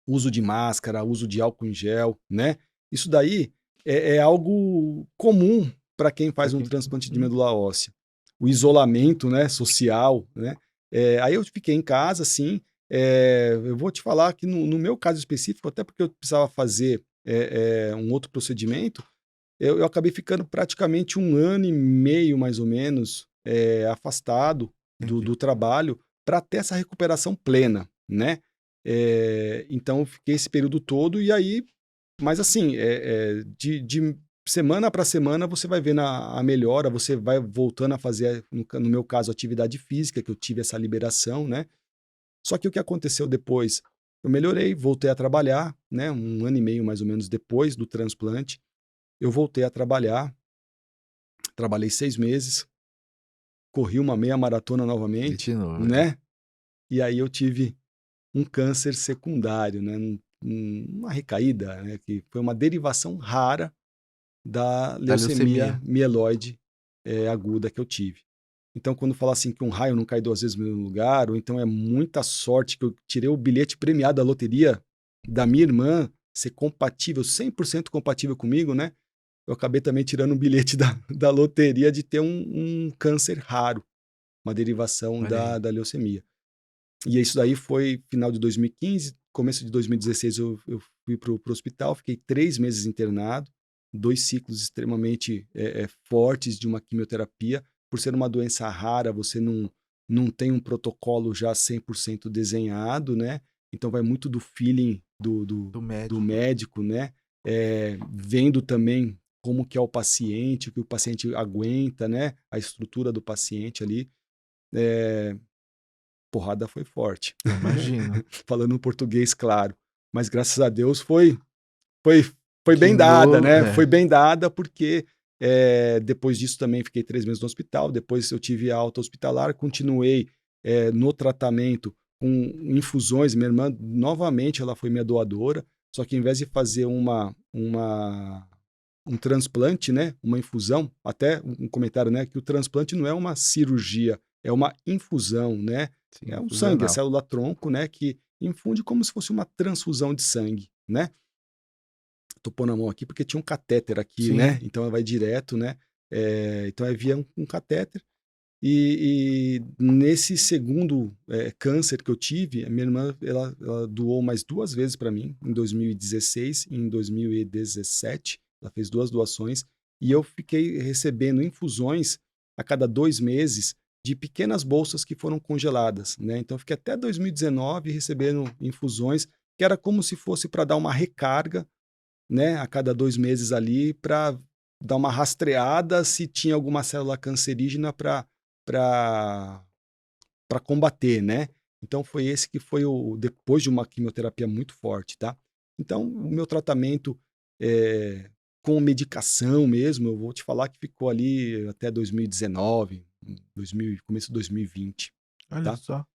B: uso de máscara, uso de álcool em gel, né? Isso daí é algo comum para quem
A: Pra
B: faz um
A: quem
B: transplante de
A: uhum.
B: medula óssea. O isolamento, né, social, né? Aí eu fiquei em casa, assim. Eu vou te falar que no meu caso específico, até porque eu precisava fazer um outro procedimento, eu acabei ficando praticamente 1 ano e meio, mais ou menos, afastado
A: Entendi.
B: do trabalho para ter essa recuperação plena, né? Então eu fiquei esse período todo e aí, mas assim, de semana para semana você vai vendo a melhora, você vai voltando a fazer, no meu caso, atividade física, que eu tive essa liberação, né? Só que o que aconteceu depois? Eu melhorei, voltei a trabalhar, né? 1 ano e meio mais ou menos depois do transplante, eu voltei a trabalhar, trabalhei 6 meses, corri uma meia maratona novamente,
A: De novo, né.
B: né? E aí eu tive um câncer secundário, né? Uma recaída, né? Que foi uma derivação rara da
A: Da
B: leucemia
A: leucemia.
B: mieloide aguda que eu tive. Então, quando fala assim que um raio não cai 2 vezes no mesmo lugar, ou então é muita sorte que eu tirei o bilhete premiado da loteria da minha irmã ser compatível, 100% compatível comigo, né? Eu acabei também tirando um bilhete da loteria de ter um câncer raro, uma derivação
A: Olha aí.
B: da leucemia. E isso daí foi final de 2015, começo de 2016 eu fui para o hospital, fiquei 3 meses internado, 2 ciclos extremamente fortes de uma quimioterapia. Por ser uma doença rara, você não tem um protocolo já 100% desenhado, né? Então vai muito do feeling
A: Do
B: do
A: médico.
B: médico, né? Vendo também como que é o paciente, o que o paciente aguenta, né? A estrutura do paciente ali. Porrada foi forte.
A: Eu imagino.
B: Falando um português claro. Mas graças a Deus foi foi bem dada,
A: Guinou
B: né, foi bem dada, porque, depois disso também fiquei 3 meses no hospital, depois eu tive alta hospitalar, continuei, no tratamento com infusões, minha irmã novamente ela foi minha doadora, só que em vez de fazer um transplante, né, uma infusão, até um comentário, né, que o transplante não é uma cirurgia, é uma infusão, né,
A: sim,
B: é um sangue, a
A: infusional.
B: célula tronco, né, que infunde como se fosse uma transfusão de sangue, né. Tô pondo a mão aqui porque tinha um catéter aqui,
A: Sim.
B: né, então vai direto, né, então é via um catéter, e nesse segundo, câncer que eu tive, a minha irmã ela doou mais 2 vezes para mim, em 2016 e em 2017, ela fez 2 doações, e eu fiquei recebendo infusões a cada 2 meses de pequenas bolsas que foram congeladas, né, então eu fiquei até 2019 recebendo infusões, que era como se fosse para dar uma recarga, né, a cada 2 meses ali, para dar uma rastreada se tinha alguma célula cancerígena para combater, né. Então foi esse que foi o depois de uma quimioterapia muito forte, tá. Então o meu tratamento, com medicação mesmo, eu vou te falar que ficou ali até 2019, começo de 2020,
A: Olha
B: tá.
A: só.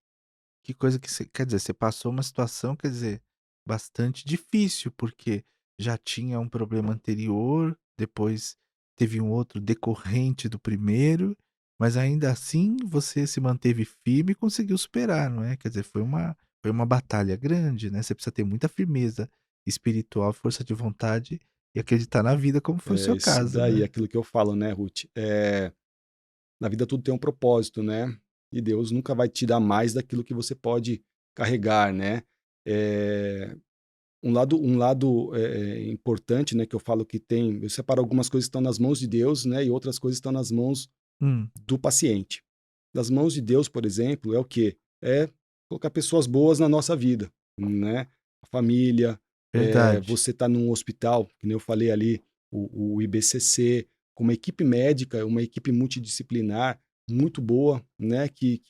A: que coisa que você quer dizer, você passou uma situação, quer dizer, bastante difícil, porque já tinha um problema anterior, depois teve um outro decorrente do primeiro, mas ainda assim você se manteve firme e conseguiu superar, não é? Quer dizer, foi uma batalha grande, né, você precisa ter muita firmeza espiritual, força de vontade e acreditar na vida, como foi o
B: É
A: seu
B: isso
A: caso,
B: daí,
A: né?
B: aquilo que eu falo, né, Ruth? Na vida tudo tem um propósito, né? E Deus nunca vai te dar mais daquilo que você pode carregar, né? Eh, um lado importante, né, que eu falo que tem, eu separo algumas coisas que estão nas mãos de Deus, né, e outras coisas estão nas mãos
A: Hum,
B: do paciente. Nas mãos de Deus, por exemplo, é o quê? É colocar pessoas boas na nossa vida, né? A família,
A: verdade.
B: você está num hospital, que nem eu falei ali, o IBCC, com uma equipe médica, uma equipe multidisciplinar muito boa, né? Que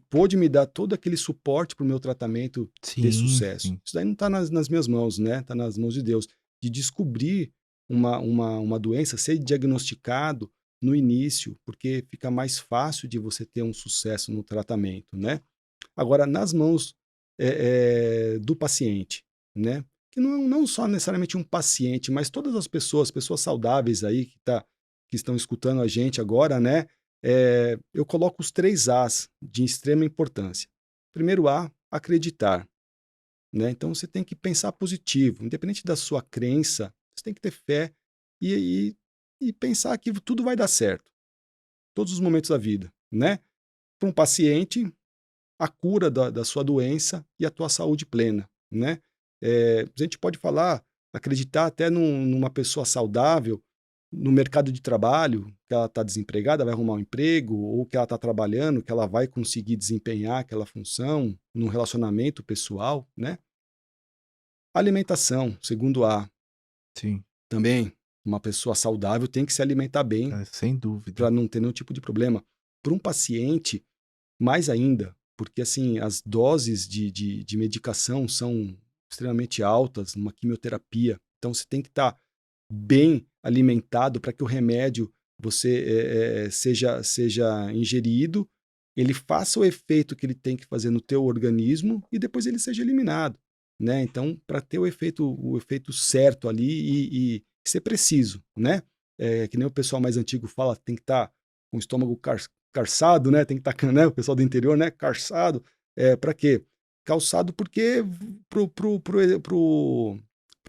B: pôde me dar todo aquele suporte para o meu tratamento ter
A: Sim,
B: sucesso.
A: sim.
B: Isso daí não está nas minhas mãos, né? Está nas mãos de Deus. De descobrir uma doença, ser diagnosticado no início, porque fica mais fácil de você ter um sucesso no tratamento, né? Agora, nas mãos do paciente, né? Que não só necessariamente um paciente, mas todas as pessoas saudáveis aí que estão escutando a gente agora, né? Eu coloco os 3 As de extrema importância. Primeiro A, acreditar, né? Então você tem que pensar positivo, independente da sua crença, você tem que ter fé e, e pensar que tudo vai dar certo todos os momentos da vida, né? Para um paciente, a cura da sua doença e a tua saúde plena, né? A gente pode falar, acreditar até numa pessoa saudável no mercado de trabalho, que ela está desempregada, vai arrumar um emprego, ou que ela está trabalhando, que ela vai conseguir desempenhar aquela função num relacionamento pessoal, né? Alimentação, segundo A,
A: Sim,
B: também uma pessoa saudável tem que se alimentar bem
A: sem dúvida.
B: para não ter nenhum tipo de problema. Para um paciente, mais ainda, porque assim, as doses de medicação são extremamente altas, numa quimioterapia. Então você tem que estar bem alimentado para que o remédio seja ingerido, ele faça o efeito que ele tem que fazer no teu organismo e depois ele seja eliminado, né? Então, para ter o efeito certo ali e ser preciso, né? Que nem o pessoal mais antigo fala, tem que estar com o estômago carçado, né? Tem que estar, né? O pessoal do interior, né? Carçado. Para quê? Calçado porque pro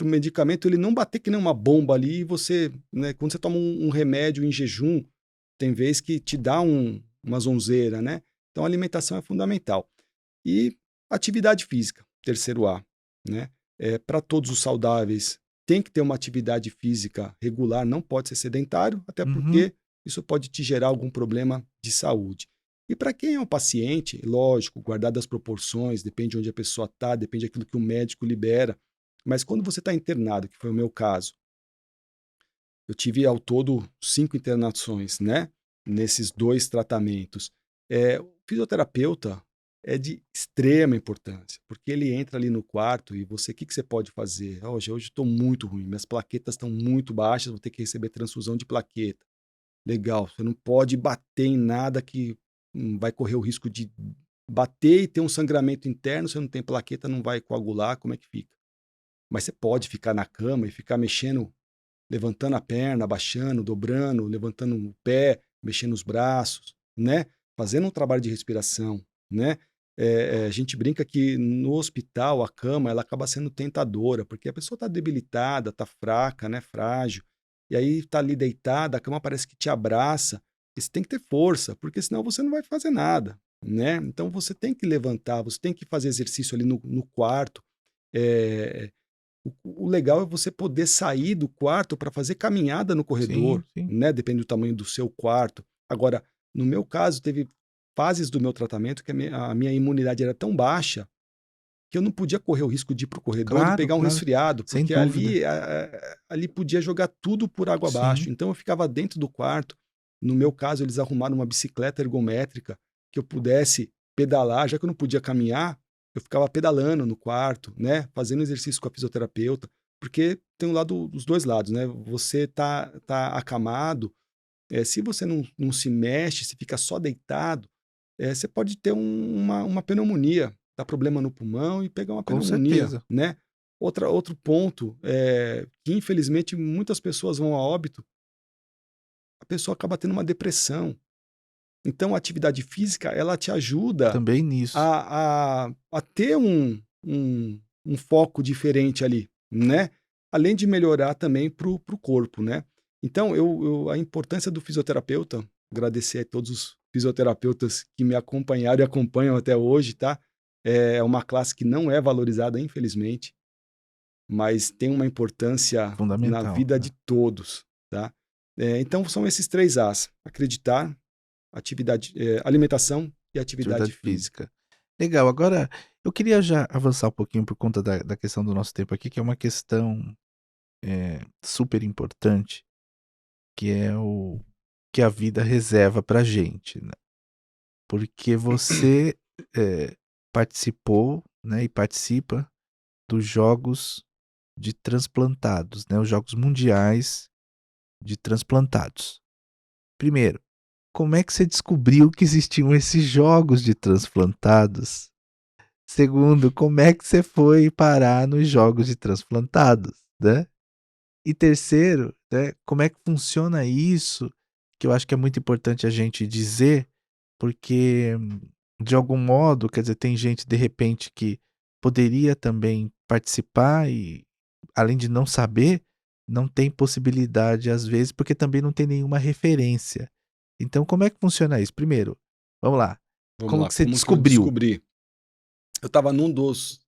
B: medicamento ele não bater que nem uma bomba ali e você, né, quando você toma um remédio em jejum, tem vez que te dá uma zonzeira, né? Então a alimentação é fundamental. E atividade física, terceiro A, né? Para todos os saudáveis, tem que ter uma atividade física regular, não pode ser sedentário, até
A: Uhum.
B: porque isso pode te gerar algum problema de saúde. E para quem é um paciente, lógico, guardado as proporções, depende de onde a pessoa está, depende daquilo que o médico libera. Mas quando você está internado, que foi o meu caso, eu tive ao todo 5 internações, né? Nesses 2 tratamentos. O fisioterapeuta é de extrema importância, porque ele entra ali no quarto e você, o que você pode fazer? Hoje estou muito ruim, minhas plaquetas estão muito baixas, vou ter que receber transfusão de plaqueta. Legal, você não pode bater em nada que vai correr o risco de bater e ter um sangramento interno, você não tem plaqueta, não vai coagular, como é que fica? Mas você pode ficar na cama e ficar mexendo, levantando a perna, abaixando, dobrando, levantando o pé, mexendo os braços, né? Fazendo um trabalho de respiração, né? A gente brinca que no hospital a cama ela acaba sendo tentadora, porque a pessoa está debilitada, está fraca, né? Frágil. E aí está ali deitada, a cama parece que te abraça. E você tem que ter força, porque senão você não vai fazer nada, né? Então você tem que levantar, você tem que fazer exercício ali no quarto. É, o legal é você poder sair do quarto para fazer caminhada no
A: Sim,
B: corredor,
A: sim.
B: né, depende do tamanho do seu quarto. Agora, no meu caso, teve fases do meu tratamento que a minha imunidade era tão baixa que eu não podia correr o risco de ir para o corredor e
A: Claro,
B: pegar um
A: claro.
B: resfriado,
A: Sem
B: porque
A: dúvida.
B: ali podia jogar tudo por água abaixo.
A: Sim.
B: Então eu ficava dentro do quarto. No meu caso, eles arrumaram uma bicicleta ergométrica que eu pudesse pedalar, já que eu não podia caminhar, eu ficava pedalando no quarto, né, fazendo exercício com a fisioterapeuta, porque tem um lado, os 2 lados, né? Você tá acamado, se você não se mexe, se fica só deitado, você pode ter uma pneumonia, dar problema no pulmão e pegar uma
A: Com
B: pneumonia,
A: certeza.
B: né? Outro ponto que infelizmente muitas pessoas vão a óbito, a pessoa acaba tendo uma depressão. Então a atividade física, ela te ajuda
A: Também nisso.
B: a ter um foco diferente ali, né? Além de melhorar também para o corpo, né? Então, a importância do fisioterapeuta, agradecer a todos os fisioterapeutas que me acompanharam e acompanham até hoje, tá? É uma classe que não é valorizada, infelizmente, mas tem uma importância na
A: Fundamental,
B: vida
A: né?
B: de todos, tá? Então, são esses 3 As: acreditar, alimentação e atividade
A: Atividade
B: física.
A: física. Legal, agora eu queria já avançar um pouquinho por conta da questão do nosso tempo aqui, que é uma questão, super importante, que é o que a vida reserva pra gente, né. Porque você, eh, participou, né, e participa dos jogos de transplantados, né, os jogos mundiais de transplantados. Primeiro, como é que você descobriu que existiam esses jogos de transplantados? Segundo, como é que você foi parar nos jogos de transplantados, né? E terceiro, né, como é que funciona isso, que eu acho que é muito importante a gente dizer, porque de algum modo, quer dizer, tem gente de repente que poderia também participar e, além de não saber, não tem possibilidade às vezes, porque também não tem nenhuma referência. Então como é que funciona isso? Primeiro, vamos lá,
B: Vamos
A: como
B: lá,
A: que você
B: como que eu
A: descobriu?
B: descobri? Eu estava num dos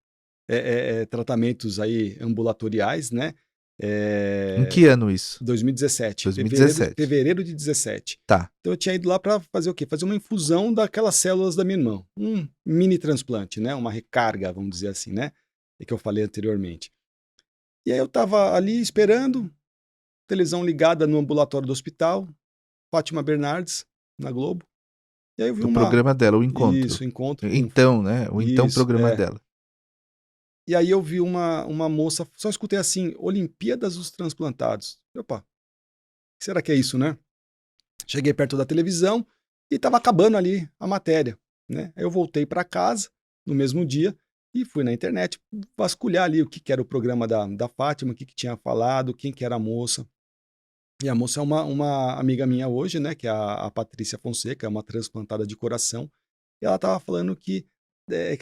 B: tratamentos aí ambulatoriais, né?
A: Em
B: Eh,
A: que ano isso?
B: 2017,
A: 2017.
B: fevereiro de 17.
A: Tá.
B: Então eu tinha ido lá para fazer o quê? Fazer uma infusão daquelas células da minha irmã, um mini transplante, né? Uma recarga, vamos dizer assim, né? Que eu falei anteriormente. E aí eu estava ali esperando, televisão ligada no ambulatório do hospital, Fátima Bernardes na Globo. E aí eu vi
A: Do
B: uma
A: programa dela, o encontro.
B: isso, encontro com
A: Então, né, o então
B: isso,
A: programa dela.
B: E aí eu vi uma moça, só escutei assim, Olimpíadas dos Transplantados. Opa, o que será que é isso, né? Cheguei perto da televisão e estava acabando ali a matéria, né? Aí eu voltei para casa no mesmo dia e fui na internet vasculhar ali o que era o programa da Fátima, o que tinha falado, quem que era a moça. E a moça é uma amiga minha hoje, né? Que é a Patrícia Fonseca, é uma transplantada de coração. E ela estava falando que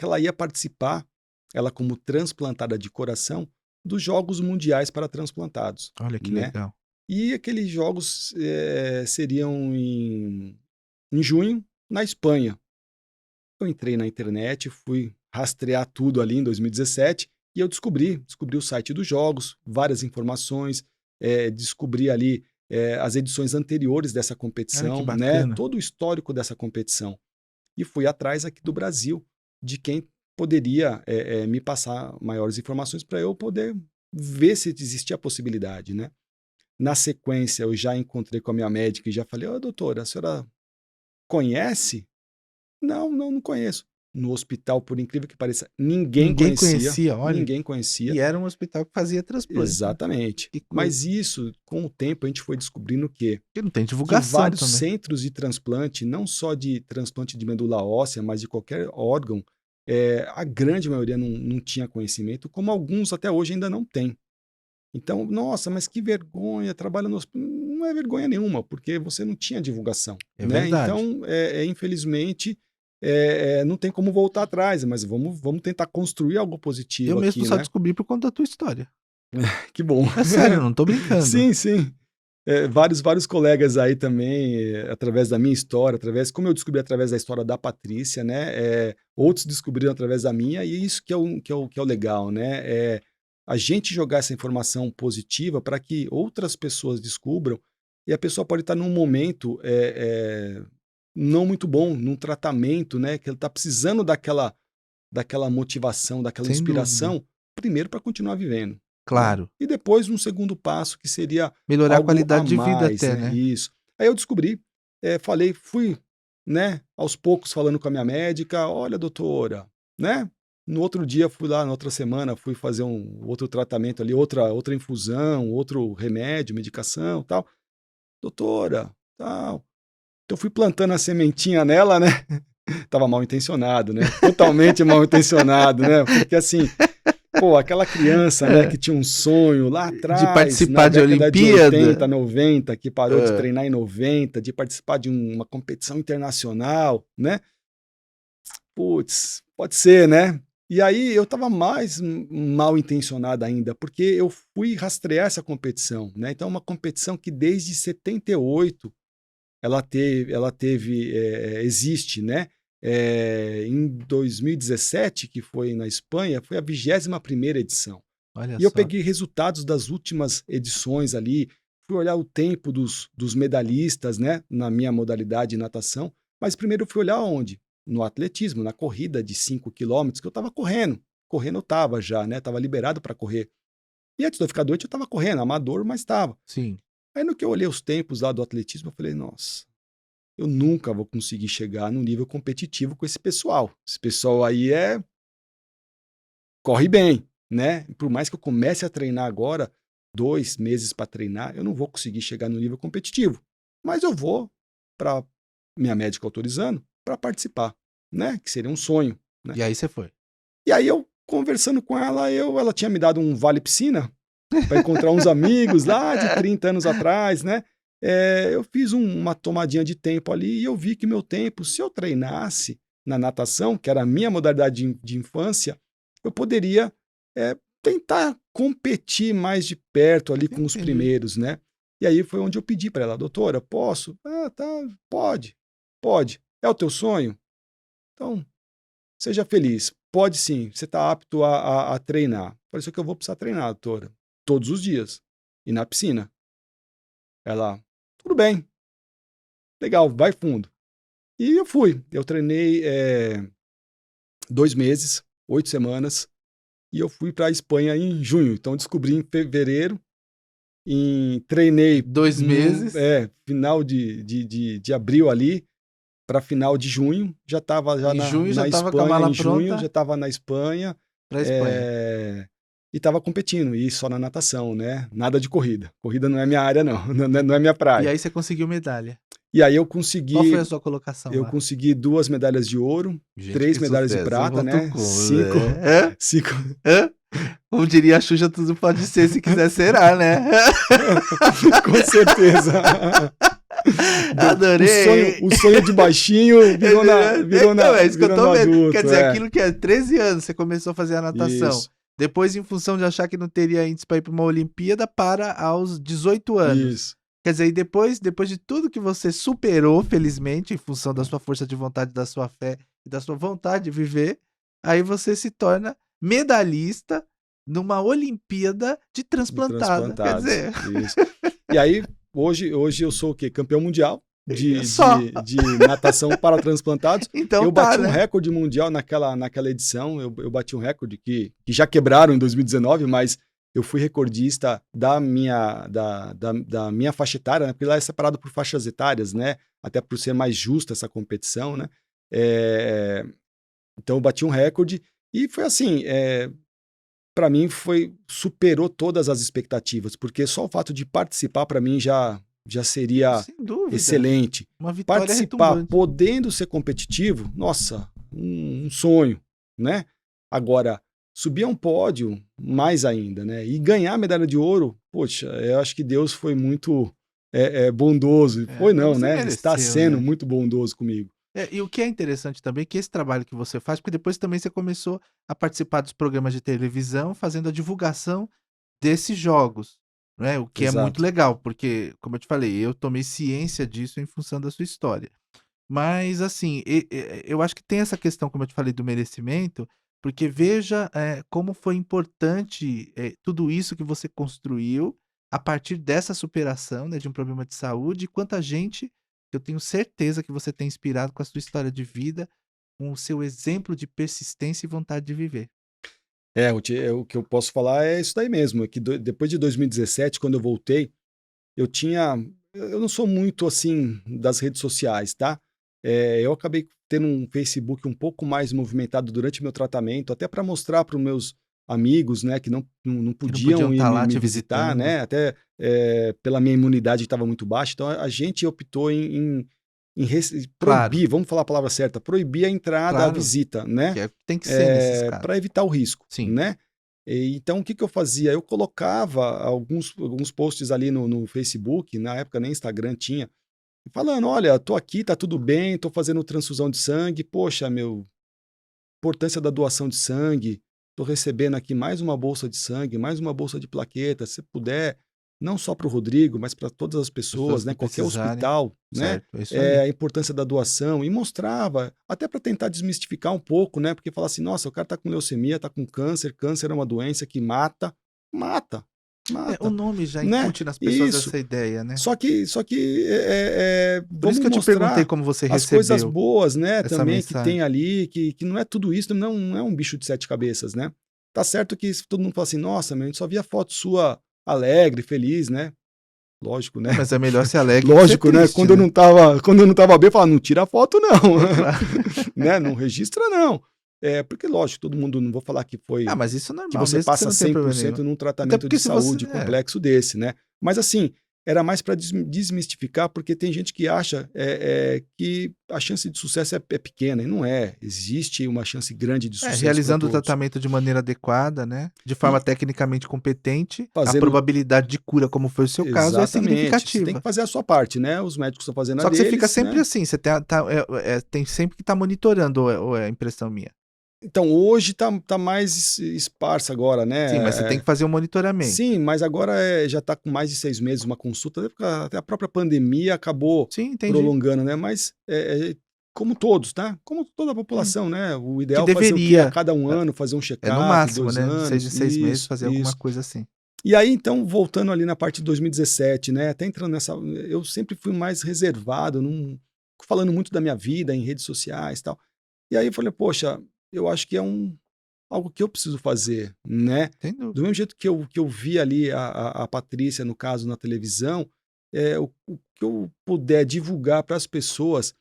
B: ela ia participar, ela como transplantada de coração, dos Jogos Mundiais para Transplantados,
A: Olha que
B: né?
A: legal.
B: E aqueles jogos seriam em junho, na Espanha. Eu entrei na internet, fui rastrear tudo ali em 2017 e eu descobri o site dos jogos, várias informações, descobri ali as edições anteriores dessa
A: Olha que
B: competição, né?
A: bacana.
B: Todo o histórico dessa competição. E fui atrás aqui do Brasil de quem poderia me passar maiores informações para eu poder ver se existia a possibilidade, né? Na sequência, eu já encontrei com a minha médica e já falei: "Ô, doutora, a senhora conhece?" "Não, não, não conheço." No hospital, por incrível que pareça, ninguém
A: Ninguém
B: conhecia,
A: conhecia, olha,
B: ninguém conhecia.
A: e era um hospital que fazia transplante, né.
B: Exatamente.
A: Que coisa.
B: Mas isso, com o tempo, a gente foi descobrindo
A: E não tem
B: que
A: divulgação
B: vários
A: também.
B: centros de transplante, não só de transplante de medula óssea, mas de qualquer órgão, a grande maioria não tinha conhecimento, como alguns até hoje ainda não têm. Então, nossa, mas que vergonha, trabalha no hospital. Não é vergonha nenhuma, porque você não tinha divulgação,
A: É
B: né?
A: verdade.
B: Então, infelizmente, não tem como voltar atrás, mas vamos tentar construir algo
A: Eu
B: positivo
A: mesmo
B: aqui,
A: só
B: né?
A: descobri por conta da tua história.
B: Que bom.
A: É sério, eu não tô brincando.
B: Sim, sim. Vários colegas aí também, através da minha história, como eu descobri através da história da Patrícia, né? Outros descobriram através da minha, e isso que é o legal, né? A gente jogar essa informação positiva para que outras pessoas descubram, e a pessoa pode estar num momento não muito bom, num tratamento, né? Que ele está precisando daquela motivação, daquela
A: Sem dúvida.
B: inspiração, primeiro para continuar vivendo, né.
A: Claro.
B: E depois um segundo passo que seria
A: Melhorar a
B: algo a
A: qualidade de vida
B: mais,
A: até,
B: né,
A: né.
B: isso. Aí eu descobri, fui, né, aos poucos falando com a minha médica: "Olha doutora", né, no outro dia fui lá, na outra semana fui fazer um outro tratamento ali, outra infusão, outro remédio, medicação, tal. "Doutora", tal. Então fui plantando a sementinha nela, né. Tava mal intencionado, né? Totalmente mal intencionado, né? Porque assim, pô, aquela criança, né, que tinha um sonho lá
A: De
B: atrás, na
A: participar de
B: década de
A: Olimpíada?
B: 80, 90, que parou de
A: Ah,
B: treinar em 90, de participar de uma competição internacional, né? Putz, pode ser, né? E aí eu estava mais mal intencionado ainda, porque eu fui rastrear essa competição, né? Então, é uma competição que desde 78 existe, né? Em 2017, que foi na Espanha, foi a 21ª edição.
A: olha
B: E eu
A: só.
B: peguei resultados das últimas edições ali, fui olhar o tempo dos medalhistas, né, na minha modalidade de natação, mas primeiro eu fui olhar onde? No atletismo, na corrida de 5 quilômetros, que eu estava correndo. Correndo eu estava já, né, estava liberado para correr. E antes de eu ficar doente eu estava correndo, amador, mas estava.
A: Sim.
B: Aí no que eu olhei os tempos lá do atletismo, eu falei, nossa, eu nunca vou conseguir chegar no nível competitivo com esse pessoal. Esse pessoal aí corre bem, né? Por mais que eu comece a treinar agora, 2 meses para treinar, eu não vou conseguir chegar no nível competitivo. Mas eu vou, para minha médica autorizando, para participar, né? Que seria um sonho, né?
A: E aí você foi.
B: E aí eu, conversando com ela, ela tinha me dado um vale piscina para encontrar uns amigos lá de 30 anos atrás, né? Eu fiz uma tomadinha de tempo ali e eu vi que meu tempo, se eu treinasse na natação, que era a minha modalidade de infância, eu poderia tentar competir mais de perto ali com os
A: Entendi.
B: primeiros, né? E aí foi onde eu pedi para ela, doutora, posso? Ah, tá, pode, pode. É o teu sonho? Então, seja feliz. Pode sim, você está apto a treinar. Falei, só que eu vou precisar treinar, doutora, todos os dias. E na piscina. Ela, tudo bem, legal, vai fundo. E eu fui. Eu treinei 2 meses, 8 semanas, e eu fui para a Espanha em junho. Então descobri em fevereiro, treinei
A: 2 meses.
B: final de abril ali para final de junho. Já estava já
A: Em junho já
B: na
A: tava com a
B: Espanha,
A: mala
B: em junho, já
A: pronta
B: estava na Espanha.
A: pra Espanha.
B: E estava competindo, e só na natação, né? Nada de corrida. Corrida não é minha área, não. Não é minha
A: E
B: praia.
A: aí você conseguiu medalha.
B: E aí
A: Qual foi a sua colocação
B: eu
A: lá?
B: consegui 2 medalhas de ouro,
A: Gente,
B: 3
A: que
B: medalhas de
A: sucesso.
B: prata,
A: Um ponto
B: né?
A: com,
B: 5,
A: né? Hã?
B: 5.
A: Hã? Como diria a Xuxa, tudo pode ser, se quiser será, né?
B: Com certeza. O sonho,
A: Adorei.
B: o sonho de baixinho
A: Então, é isso que eu
B: virou no
A: tô vendo. Quer
B: adulto,
A: dizer, aquilo que é 13 anos, você começou a fazer a natação.
B: Isso,
A: Depois, em função de achar que não teria índice para ir para uma Olimpíada, para aos 18 anos.
B: isso.
A: Quer dizer, e depois de tudo que você superou, felizmente, em função da sua força de vontade, da sua fé e da sua vontade de viver, aí você se torna medalhista numa Olimpíada de
B: De
A: transplantada. Quer
B: transplantados,
A: dizer,
B: isso. E aí, hoje eu sou o quê? Campeão mundial
A: só.
B: de natação para transplantados.
A: Então
B: Eu
A: tá,
B: bati um
A: né?
B: recorde mundial naquela edição, eu bati um recorde que já quebraram em 2019, mas eu fui recordista da minha faixa etária, né? Porque lá é separado por faixas etárias, né? Até por ser mais justa essa competição, né? Eh, então eu bati um recorde e foi assim, para mim superou todas as expectativas, porque só o fato de participar para mim já seria
A: Sem dúvida.
B: excelente.
A: Uma vitória
B: Participar,
A: retumbante.
B: podendo ser competitivo, nossa, um sonho, né? Agora, subir a um pódio, mais ainda, né? E ganhar a medalha de ouro, poxa, eu acho que Deus foi muito bondoso.
A: É,
B: Foi
A: mas
B: não,
A: você
B: né? Está
A: mereceu,
B: sendo
A: né?
B: muito bondoso comigo.
A: E o que é interessante também é que esse trabalho que você faz, porque depois também você começou a participar dos programas de televisão, fazendo a divulgação desses jogos, né? O que é muito
B: Exato.
A: legal, porque, como eu te falei, eu tomei ciência disso em função da sua história. Mas, assim, eu acho que tem essa questão, como eu te falei, do merecimento, porque veja como foi importante tudo isso que você construiu a partir dessa superação, né, de um problema de saúde, e quanta gente eu tenho certeza que você tem inspirado com a sua história de vida, com o seu exemplo de persistência e vontade de viver.
B: O que eu posso falar é isso daí mesmo, é que depois de 2017, quando eu voltei, eu tinha eu não sou muito, assim, das redes sociais, tá. Eu acabei tendo um Facebook um pouco mais movimentado durante meu tratamento, até para mostrar para os meus amigos, né, que não
A: Que não podiam
B: podiam ir
A: estar
B: me
A: lá
B: me
A: te
B: visitar,
A: visitando.
B: né, até, pela minha imunidade que estava muito baixa, então a gente optou em
A: Claro.
B: proibir, vamos falar a palavra certa, proibir a entrada, a
A: Claro.
B: visita, né?
A: Que tem que ser nesses casos.
B: Para evitar o risco,
A: Sim.
B: né? Então, o que eu fazia? Eu colocava alguns posts ali no Facebook, na época nem Instagram tinha, falando, olha, tô aqui, tá tudo bem, tô fazendo transfusão de sangue, poxa, importância da doação de sangue, tô recebendo aqui mais uma bolsa de sangue, mais uma bolsa de plaquetas, se puder, não só para o Rodrigo, mas para todas as pessoas,
A: Pessoas
B: né,
A: que
B: qualquer
A: precisarem.
B: hospital, né,
A: Certo, é isso aí.
B: a importância da doação, e mostrava, até para tentar desmistificar um pouco, né, porque falar assim, nossa, o cara tá com leucemia, tá com câncer, câncer é uma doença que mata,
A: O nome já
B: né,
A: incute nas pessoas
B: isso.
A: essa ideia, né.
B: Só que
A: Por isso
B: vamos
A: que eu te perguntei
B: mostrar
A: como você
B: as coisas
A: recebeu
B: boas, né,
A: essa
B: também que tem
A: mensagem.
B: ali, que não é tudo isso, não é um bicho de 7 cabeças, né. Tá certo que todo mundo fala assim: "Nossa, meu, a gente só via foto sua alegre, feliz", né. Lógico, né.
A: Mas é melhor ser alegre que ser
B: Lógico, né,
A: triste, né.
B: quando eu não estava bem, eu falava: "Não tira foto não",
A: É claro.
B: né, "Não registra não". Porque lógico, todo mundo não vou falar que
A: Ah,
B: foi
A: mas isso é
B: que
A: normal,
B: você
A: mesmo que você
B: passa
A: não tenha problema
B: 100%
A: nenhum.
B: num
A: Até
B: tratamento
A: porque
B: de
A: se você
B: saúde complexo desse, né. Mas assim, era mais para desmistificar, porque tem gente que acha, que a chance de sucesso é pequena, e não é. Existe uma chance grande de sucesso para
A: realizando o
B: todos.
A: tratamento de maneira adequada, né, de forma
B: E
A: tecnicamente competente, a
B: fazendo
A: probabilidade de cura, como foi o seu caso, é
B: exatamente, você tem que
A: significativa.
B: fazer a sua parte, né, os médicos estão fazendo a
A: Só que você fica
B: deles,
A: sempre
B: né.
A: assim, você tem sempre que estar monitorando ou é impressão minha?
B: Então hoje tá mais esparsa agora,
A: Sim, mas você tem
B: né.
A: que fazer o monitoramento.
B: Sim, mas agora, já está com mais de 6 meses uma consulta, até a própria pandemia acabou
A: Sim, entendi.
B: prolongando, né, mas, como todos, tá, como toda a
A: Sim.
B: população, né, o
A: Que
B: ideal é fazer o quê? A
A: deveria,
B: cada 1 ano fazer um
A: é no
B: check-up,
A: máximo,
B: 2
A: né, de 6 em
B: anos,
A: 6 meses
B: isso,
A: fazer alguma
B: isso.
A: coisa assim.
B: E aí então voltando ali na parte de 2017, né, até entrando nessa eu sempre fui mais reservado, não falando muito da minha vida em redes sociais, e tal. E aí eu falei: "Poxa, eu acho que é algo que eu preciso fazer", né.
A: Sem
B: Do
A: dúvida.
B: mesmo jeito que eu vi ali a Patrícia, no caso, na televisão, o que eu puder divulgar para as pessoas,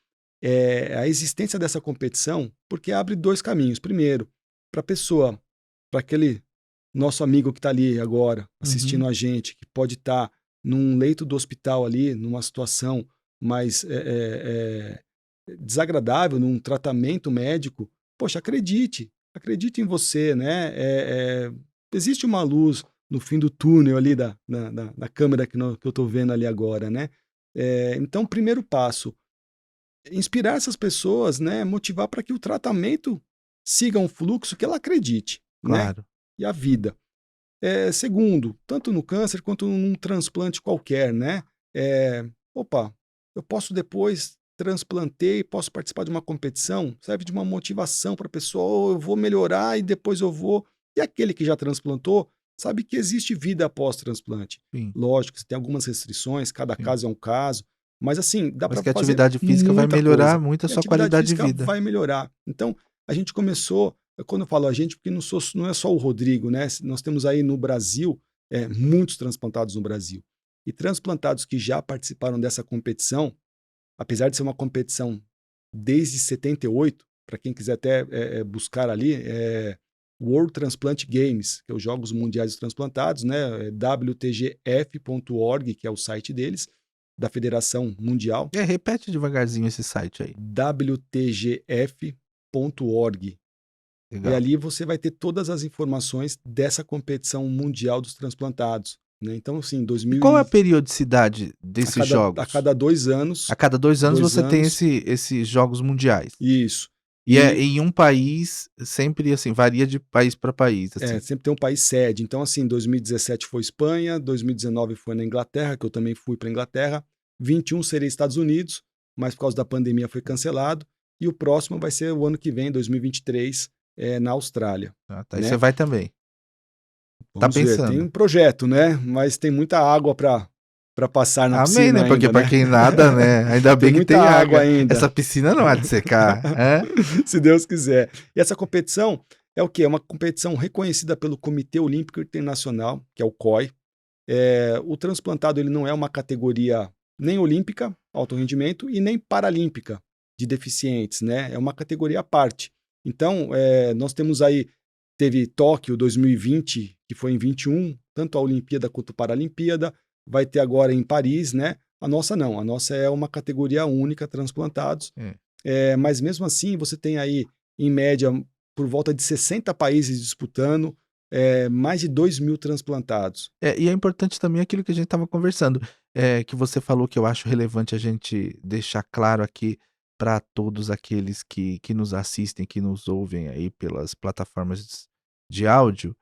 B: a existência dessa competição, porque abre 2 caminhos. Primeiro, para a pessoa, para aquele nosso amigo que está ali agora,
A: Uhum.
B: assistindo a gente, que pode estar num leito do hospital ali, numa situação mais, desagradável, num tratamento médico, poxa, acredite em você, né? Existe uma luz no fim do túnel ali da câmera que eu estou vendo ali agora, né? Então, primeiro passo, inspirar essas pessoas, né? Motivar para que o tratamento siga um fluxo que ela acredite, né?
A: Claro.
B: E a vida. Segundo, tanto no câncer quanto num transplante qualquer, né? Opa, eu posso depois transplantei, posso participar de uma competição, serve de uma motivação para a pessoa, ou eu vou melhorar e depois eu vou. E aquele que já transplantou sabe que existe vida após transplante.
A: Sim,
B: Lógico, você tem algumas restrições, cada
A: sim.
B: caso é um caso, mas assim, dá
A: Mas
B: para
A: que a
B: fazer
A: atividade física vai
B: muita
A: melhorar
B: coisa.
A: muito a
B: E a
A: sua
B: atividade
A: qualidade de
B: física
A: vida.
B: vai melhorar. Então, a gente começou, quando eu falo a gente, porque não é só o Rodrigo, né? Nós temos aí no Brasil, muitos transplantados no Brasil. E transplantados que já participaram dessa competição, apesar de ser uma competição desde 78, para quem quiser até buscar ali, World Transplant Games, que é os Jogos Mundiais dos Transplantados, né? WTGF.org, que é o site deles, da Federação Mundial,
A: Repete devagarzinho esse site aí.
B: WTGF.org. E
A: Legal.
B: ali você vai ter todas as informações dessa competição mundial dos transplantados, né. Então, assim,
A: E qual é a periodicidade
B: a
A: desses
B: cada
A: jogos?
B: 2 anos,
A: A cada 2 anos
B: 2
A: você tem
B: anos
A: esses jogos mundiais.
B: isso.
A: E é
B: E
A: em um país, sempre assim, varia de país para país, assim.
B: sempre tem um país sede. Então, assim, 2017 foi Espanha, 2019 foi na Inglaterra, que eu também fui para Inglaterra, 21 seria Estados Unidos, mas por causa da pandemia foi cancelado, e o próximo vai ser o ano que vem, 2023, na Austrália,
A: Ah, tá. E você
B: né.
A: vai também. Tá
B: Vamos ver, tem
A: pensando.
B: um projeto, né, mas tem muita água para passar na
A: Amém,
B: piscina
A: né, porque
B: ainda,
A: pra
B: né.
A: quem nada, né, ainda
B: Tem
A: bem que
B: muita
A: tem
B: água
A: água.
B: ainda,
A: Essa piscina não há de secar, hã?
B: se Deus quiser. E essa competição é o quê? É uma competição reconhecida pelo Comitê Olímpico Internacional, que é o COI. O transplantado ele não é uma categoria nem olímpica, alto rendimento, e nem paralímpica, de deficientes, né, é uma categoria à parte. Então, nós temos aí teve Tóquio 2020, que foi em 21, tanto a Olimpíada quanto a Paralimpíada, vai ter agora em Paris, né, A nossa não, a nossa é uma categoria única, transplantados. Mas mesmo assim, você tem aí, em média, por volta de 60 países disputando, mais de 2.000 transplantados.
A: E é importante também aquilo que a gente estava conversando, que você falou que eu acho relevante a gente deixar claro aqui para todos aqueles que nos assistem, que nos ouvem aí pelas plataformas de áudio,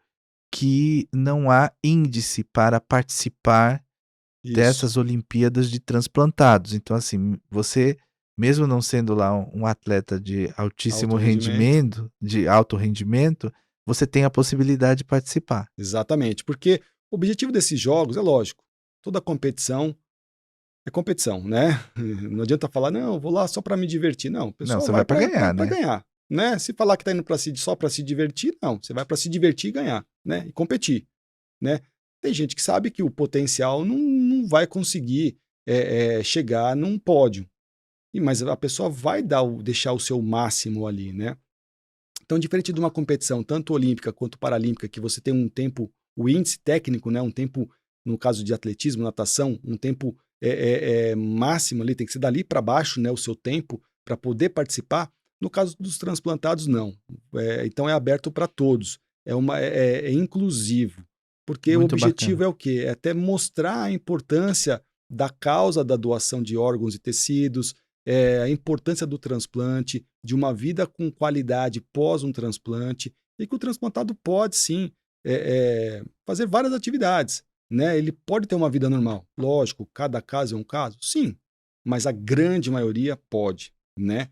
A: que não há índice para participar
B: Isso,
A: dessas Olimpíadas de transplantados. Então, assim, você, mesmo não sendo lá um atleta de altíssimo
B: alto rendimento.
A: rendimento, de alto rendimento, você tem a possibilidade de participar.
B: Exatamente, porque o objetivo desses jogos é lógico, toda competição é competição, né? Não adianta falar, não, eu vou lá só para me divertir. Não, o
A: Não,
B: pessoal
A: você
B: vai
A: vai para
B: para
A: ganhar, né?
B: ganhar, né? Se falar que tá indo só para se divertir, não, você vai para se divertir e ganhar, né? E competir, né? Tem gente que sabe que o potencial não vai conseguir chegar num pódio, mas a pessoa vai deixar o seu máximo ali, né? Então, diferente de uma competição tanto olímpica quanto paralímpica, que você tem um tempo, o índice técnico, né, um tempo, no caso de atletismo, natação, um tempo máximo ali, tem que ser dali para baixo, né, o seu tempo, para poder participar. No caso dos transplantados, não. Então, é aberto para todos. É inclusivo. Porque o
A: Muito bacana.
B: objetivo é o quê? É até mostrar a importância da causa da doação de órgãos e tecidos, a importância do transplante, de uma vida com qualidade pós um transplante, e que o transplantado pode sim fazer várias atividades, né? Ele pode ter uma vida normal, lógico, cada caso é um caso, sim, mas a grande maioria pode, né?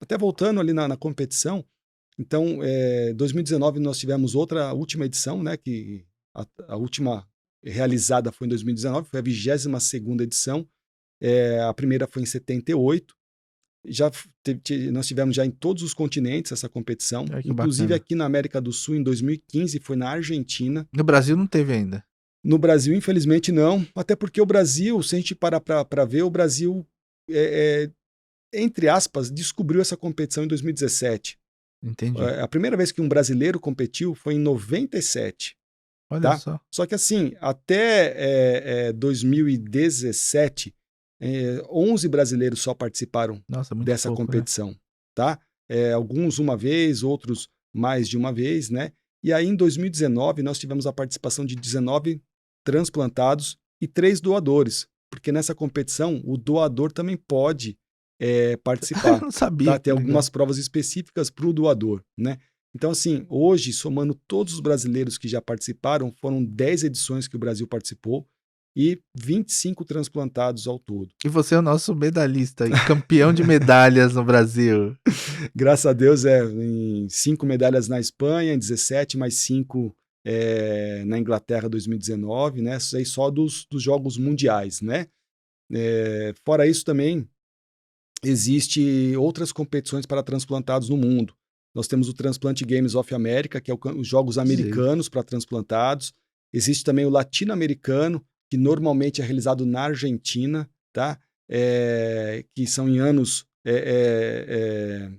B: Até voltando ali na competição, então, 2019 nós tivemos outra última edição, né? Que a última realizada foi em 2019, foi a 22ª edição. A primeira foi em 78. Nós tivemos já em todos os continentes essa competição,
A: Ai, que
B: inclusive
A: bacana.
B: aqui na América do Sul, em 2015, foi na Argentina.
A: No Brasil não teve ainda.
B: No Brasil, infelizmente, não, até porque o Brasil, se a gente parar para ver, o Brasil, entre aspas, descobriu essa competição em 2017.
A: Entendi.
B: A primeira vez que um brasileiro competiu foi em 97,
A: Olha
B: tá?
A: só.
B: Só que assim, até 2017, 11 brasileiros só participaram
A: Nossa, muito
B: dessa
A: pouco, né?
B: competição, tá? Alguns uma vez, outros mais de uma vez, né? E aí em 2019 nós tivemos a participação de 19 transplantados e 3 doadores, porque nessa competição o doador também pode
A: Eu
B: participar,
A: não sabia,
B: tá? Tem
A: que legal.
B: algumas provas específicas para o doador, né? Então, assim, hoje, somando todos os brasileiros que já participaram, foram 10 edições que o Brasil participou e 25 transplantados ao todo.
A: E você é o nosso medalhista e campeão de medalhas no Brasil.
B: Graças a Deus, em 5 medalhas na Espanha, em 17, mais 5 na Inglaterra 2019, né? Isso aí só dos Jogos Mundiais, né? Fora isso também, existe outras competições para transplantados no mundo. Nós temos o Transplant Games of America, que é os Jogos
A: Sei.
B: Americanos para transplantados. Existe também o Latino-Americano, que normalmente é realizado na Argentina, tá? Que são em anos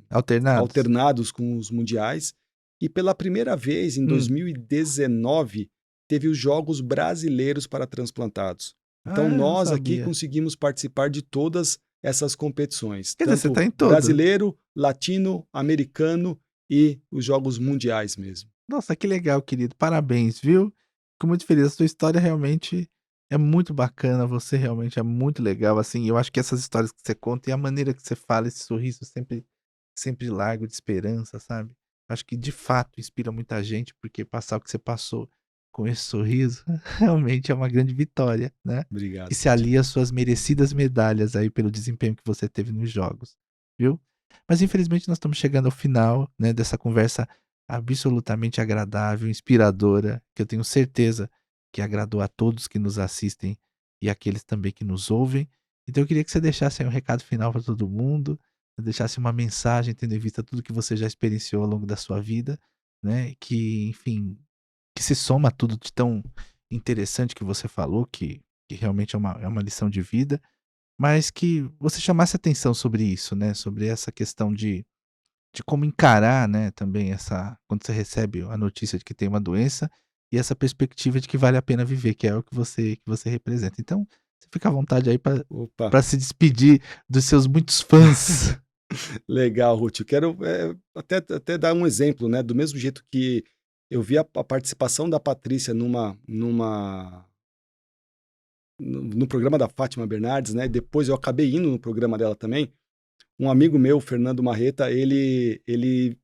A: Alternados?
B: alternados com os mundiais. E pela primeira vez, em
A: Hum.
B: 2019, teve os Jogos Brasileiros para transplantados. Então,
A: Eu não
B: nós aqui
A: sabia.
B: conseguimos participar de todas essas competições,
A: Quer dizer, você
B: tanto
A: tá em todas.
B: brasileiro, latino, americano e os Jogos Mundiais mesmo.
A: Nossa, que legal, querido. Parabéns, viu? Fico muito feliz. A sua história realmente é muito bacana. Você realmente é muito legal, assim. Eu acho que essas histórias que você conta e a maneira que você fala, esse sorriso sempre largo de esperança, sabe? Acho que de fato inspira muita gente, porque passar o que você passou com esse sorriso realmente é uma grande vitória, né?
B: Obrigado,
A: E se
B: Cid.
A: alia às suas merecidas medalhas aí pelo desempenho que você teve nos jogos, viu? Mas infelizmente nós estamos chegando ao final, né, dessa conversa absolutamente agradável, inspiradora, que eu tenho certeza que agradou a todos que nos assistem e aqueles também que nos ouvem. Então eu queria que você deixasse aí um recado final para todo mundo, deixasse uma mensagem, tendo em vista tudo que você já experienciou ao longo da sua vida, né? Que, enfim, que se soma a tudo de tão interessante que você falou, que realmente é uma lição de vida, mas que você chamasse atenção sobre isso, né? Sobre essa questão de como encarar, né, também essa quando você recebe a notícia de que tem uma doença, e essa perspectiva de que vale a pena viver, que é o que você representa. Então, Você fica à vontade aí
B: Opa,
A: para se despedir dos seus muitos fãs.
B: legal, Ruth. Eu quero até dar um exemplo, né? Do mesmo jeito que eu vi a participação da Patrícia no programa da Fátima Bernardes, né? Depois eu acabei indo no programa dela também. Um amigo meu, Fernando Marreta, ele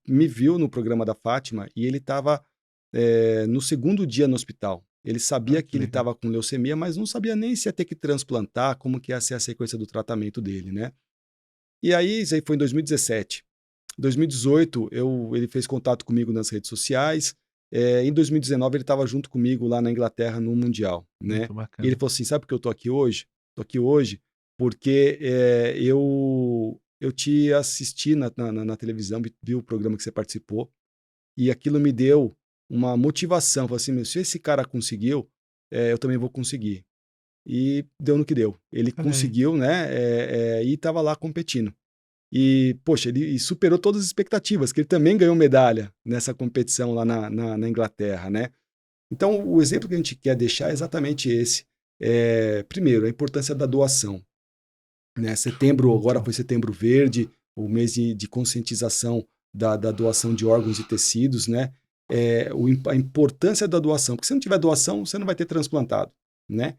B: me viu no programa da Fátima e ele estava no segundo dia no hospital. Ele sabia
A: Ah,
B: que
A: que
B: ele
A: legal.
B: estava com leucemia, mas não sabia nem se ia ter que transplantar, como que ia ser a sequência do tratamento dele, né? E aí, isso aí foi em 2017. Em 2018, ele fez contato comigo nas redes sociais. Em 2019, ele estava junto comigo lá na Inglaterra no Mundial, né?
A: Muito
B: E ele
A: bacana.
B: falou assim: sabe por que eu tô aqui hoje? Tô aqui hoje porque eu te assisti na televisão, vi o programa que você participou, e aquilo me deu uma motivação. Falei assim: "Meu, se esse cara conseguiu, eu também vou conseguir." E deu no que deu. Ele
A: Olha aí.
B: conseguiu, né? E estava lá competindo. E, poxa, ele superou todas as expectativas, que ele também ganhou medalha nessa competição lá na Inglaterra, né? Então, o exemplo que a gente quer deixar é exatamente esse. Primeiro, a importância da doação, né? Setembro, agora
A: Muito.
B: foi Setembro Verde, o mês de conscientização da doação de órgãos e tecidos, né? A importância da doação, porque se não tiver doação, você não vai ter transplantado, né?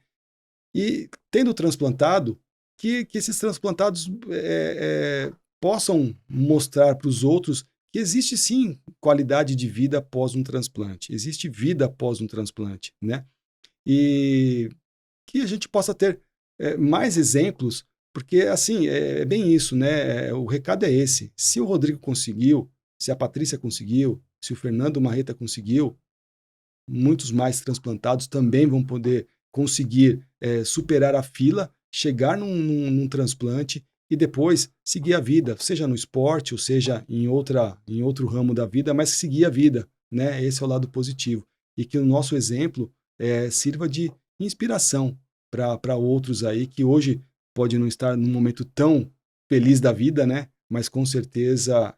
B: E tendo transplantado, que esses transplantados possam mostrar para os outros que existe sim qualidade de vida após um transplante, existe vida após um transplante, né? E que a gente possa ter mais exemplos, porque assim, é bem isso, né? O recado é esse. Se o Rodrigo conseguiu, se a Patrícia conseguiu, se o Fernando Marreta conseguiu, muitos mais transplantados também vão poder conseguir superar a fila, chegar num transplante e depois seguir a vida, seja no esporte ou seja em outro ramo da vida, mas seguir a vida, né? Esse é o lado positivo. E que o nosso exemplo sirva de inspiração para outros aí que hoje pode não estar num momento tão feliz da vida, né? Mas com certeza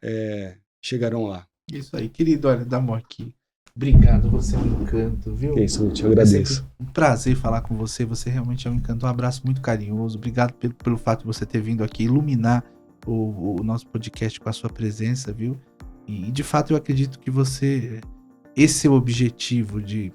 B: chegarão lá.
A: Isso aí, querido. Olha, Damor aqui. Obrigado, você é um encanto,
B: Que
A: viu?
B: isso, eu te
A: É sempre
B: agradeço.
A: um prazer falar com você. Você realmente é um encanto. Um abraço muito carinhoso. Obrigado pelo fato de você ter vindo aqui iluminar o nosso podcast com a sua presença, viu? E de fato eu acredito que esse é o objetivo de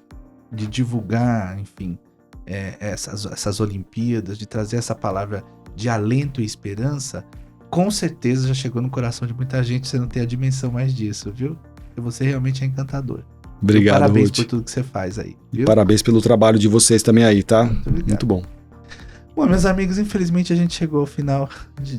A: divulgar, enfim, essas Olimpíadas, de trazer essa palavra de alento e esperança. Com certeza já chegou no coração de muita gente. Você não tem a dimensão mais disso, viu? Porque você realmente é encantador. Meu
B: Obrigado,
A: parabéns por
B: Ruth.
A: tudo que você faz aí,
B: E
A: viu?
B: parabéns pelo trabalho de vocês também aí, tá?
A: Muito obrigado.
B: Muito bom.
A: Bom, meus amigos, infelizmente a gente chegou ao final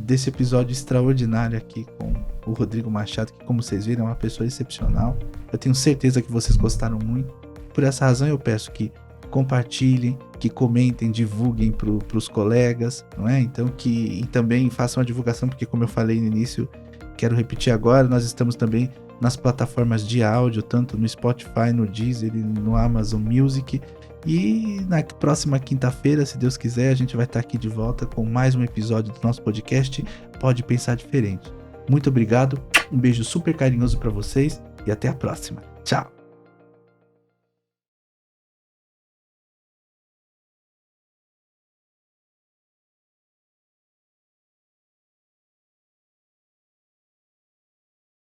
A: desse episódio extraordinário aqui com o Rodrigo Machado, que, como vocês viram, é uma pessoa excepcional. Eu tenho certeza que vocês gostaram muito. Por essa razão eu peço que compartilhem, que comentem, divulguem para os colegas, não é? Então e também façam a divulgação, porque como eu falei no início, quero repetir agora, nós estamos também nas plataformas de áudio, tanto no Spotify, no Deezer e no Amazon Music. E na próxima quinta-feira, se Deus quiser, a gente vai estar aqui de volta com mais um episódio do nosso podcast Pode Pensar Diferente. Muito obrigado, um beijo super carinhoso para vocês e até a próxima. Tchau!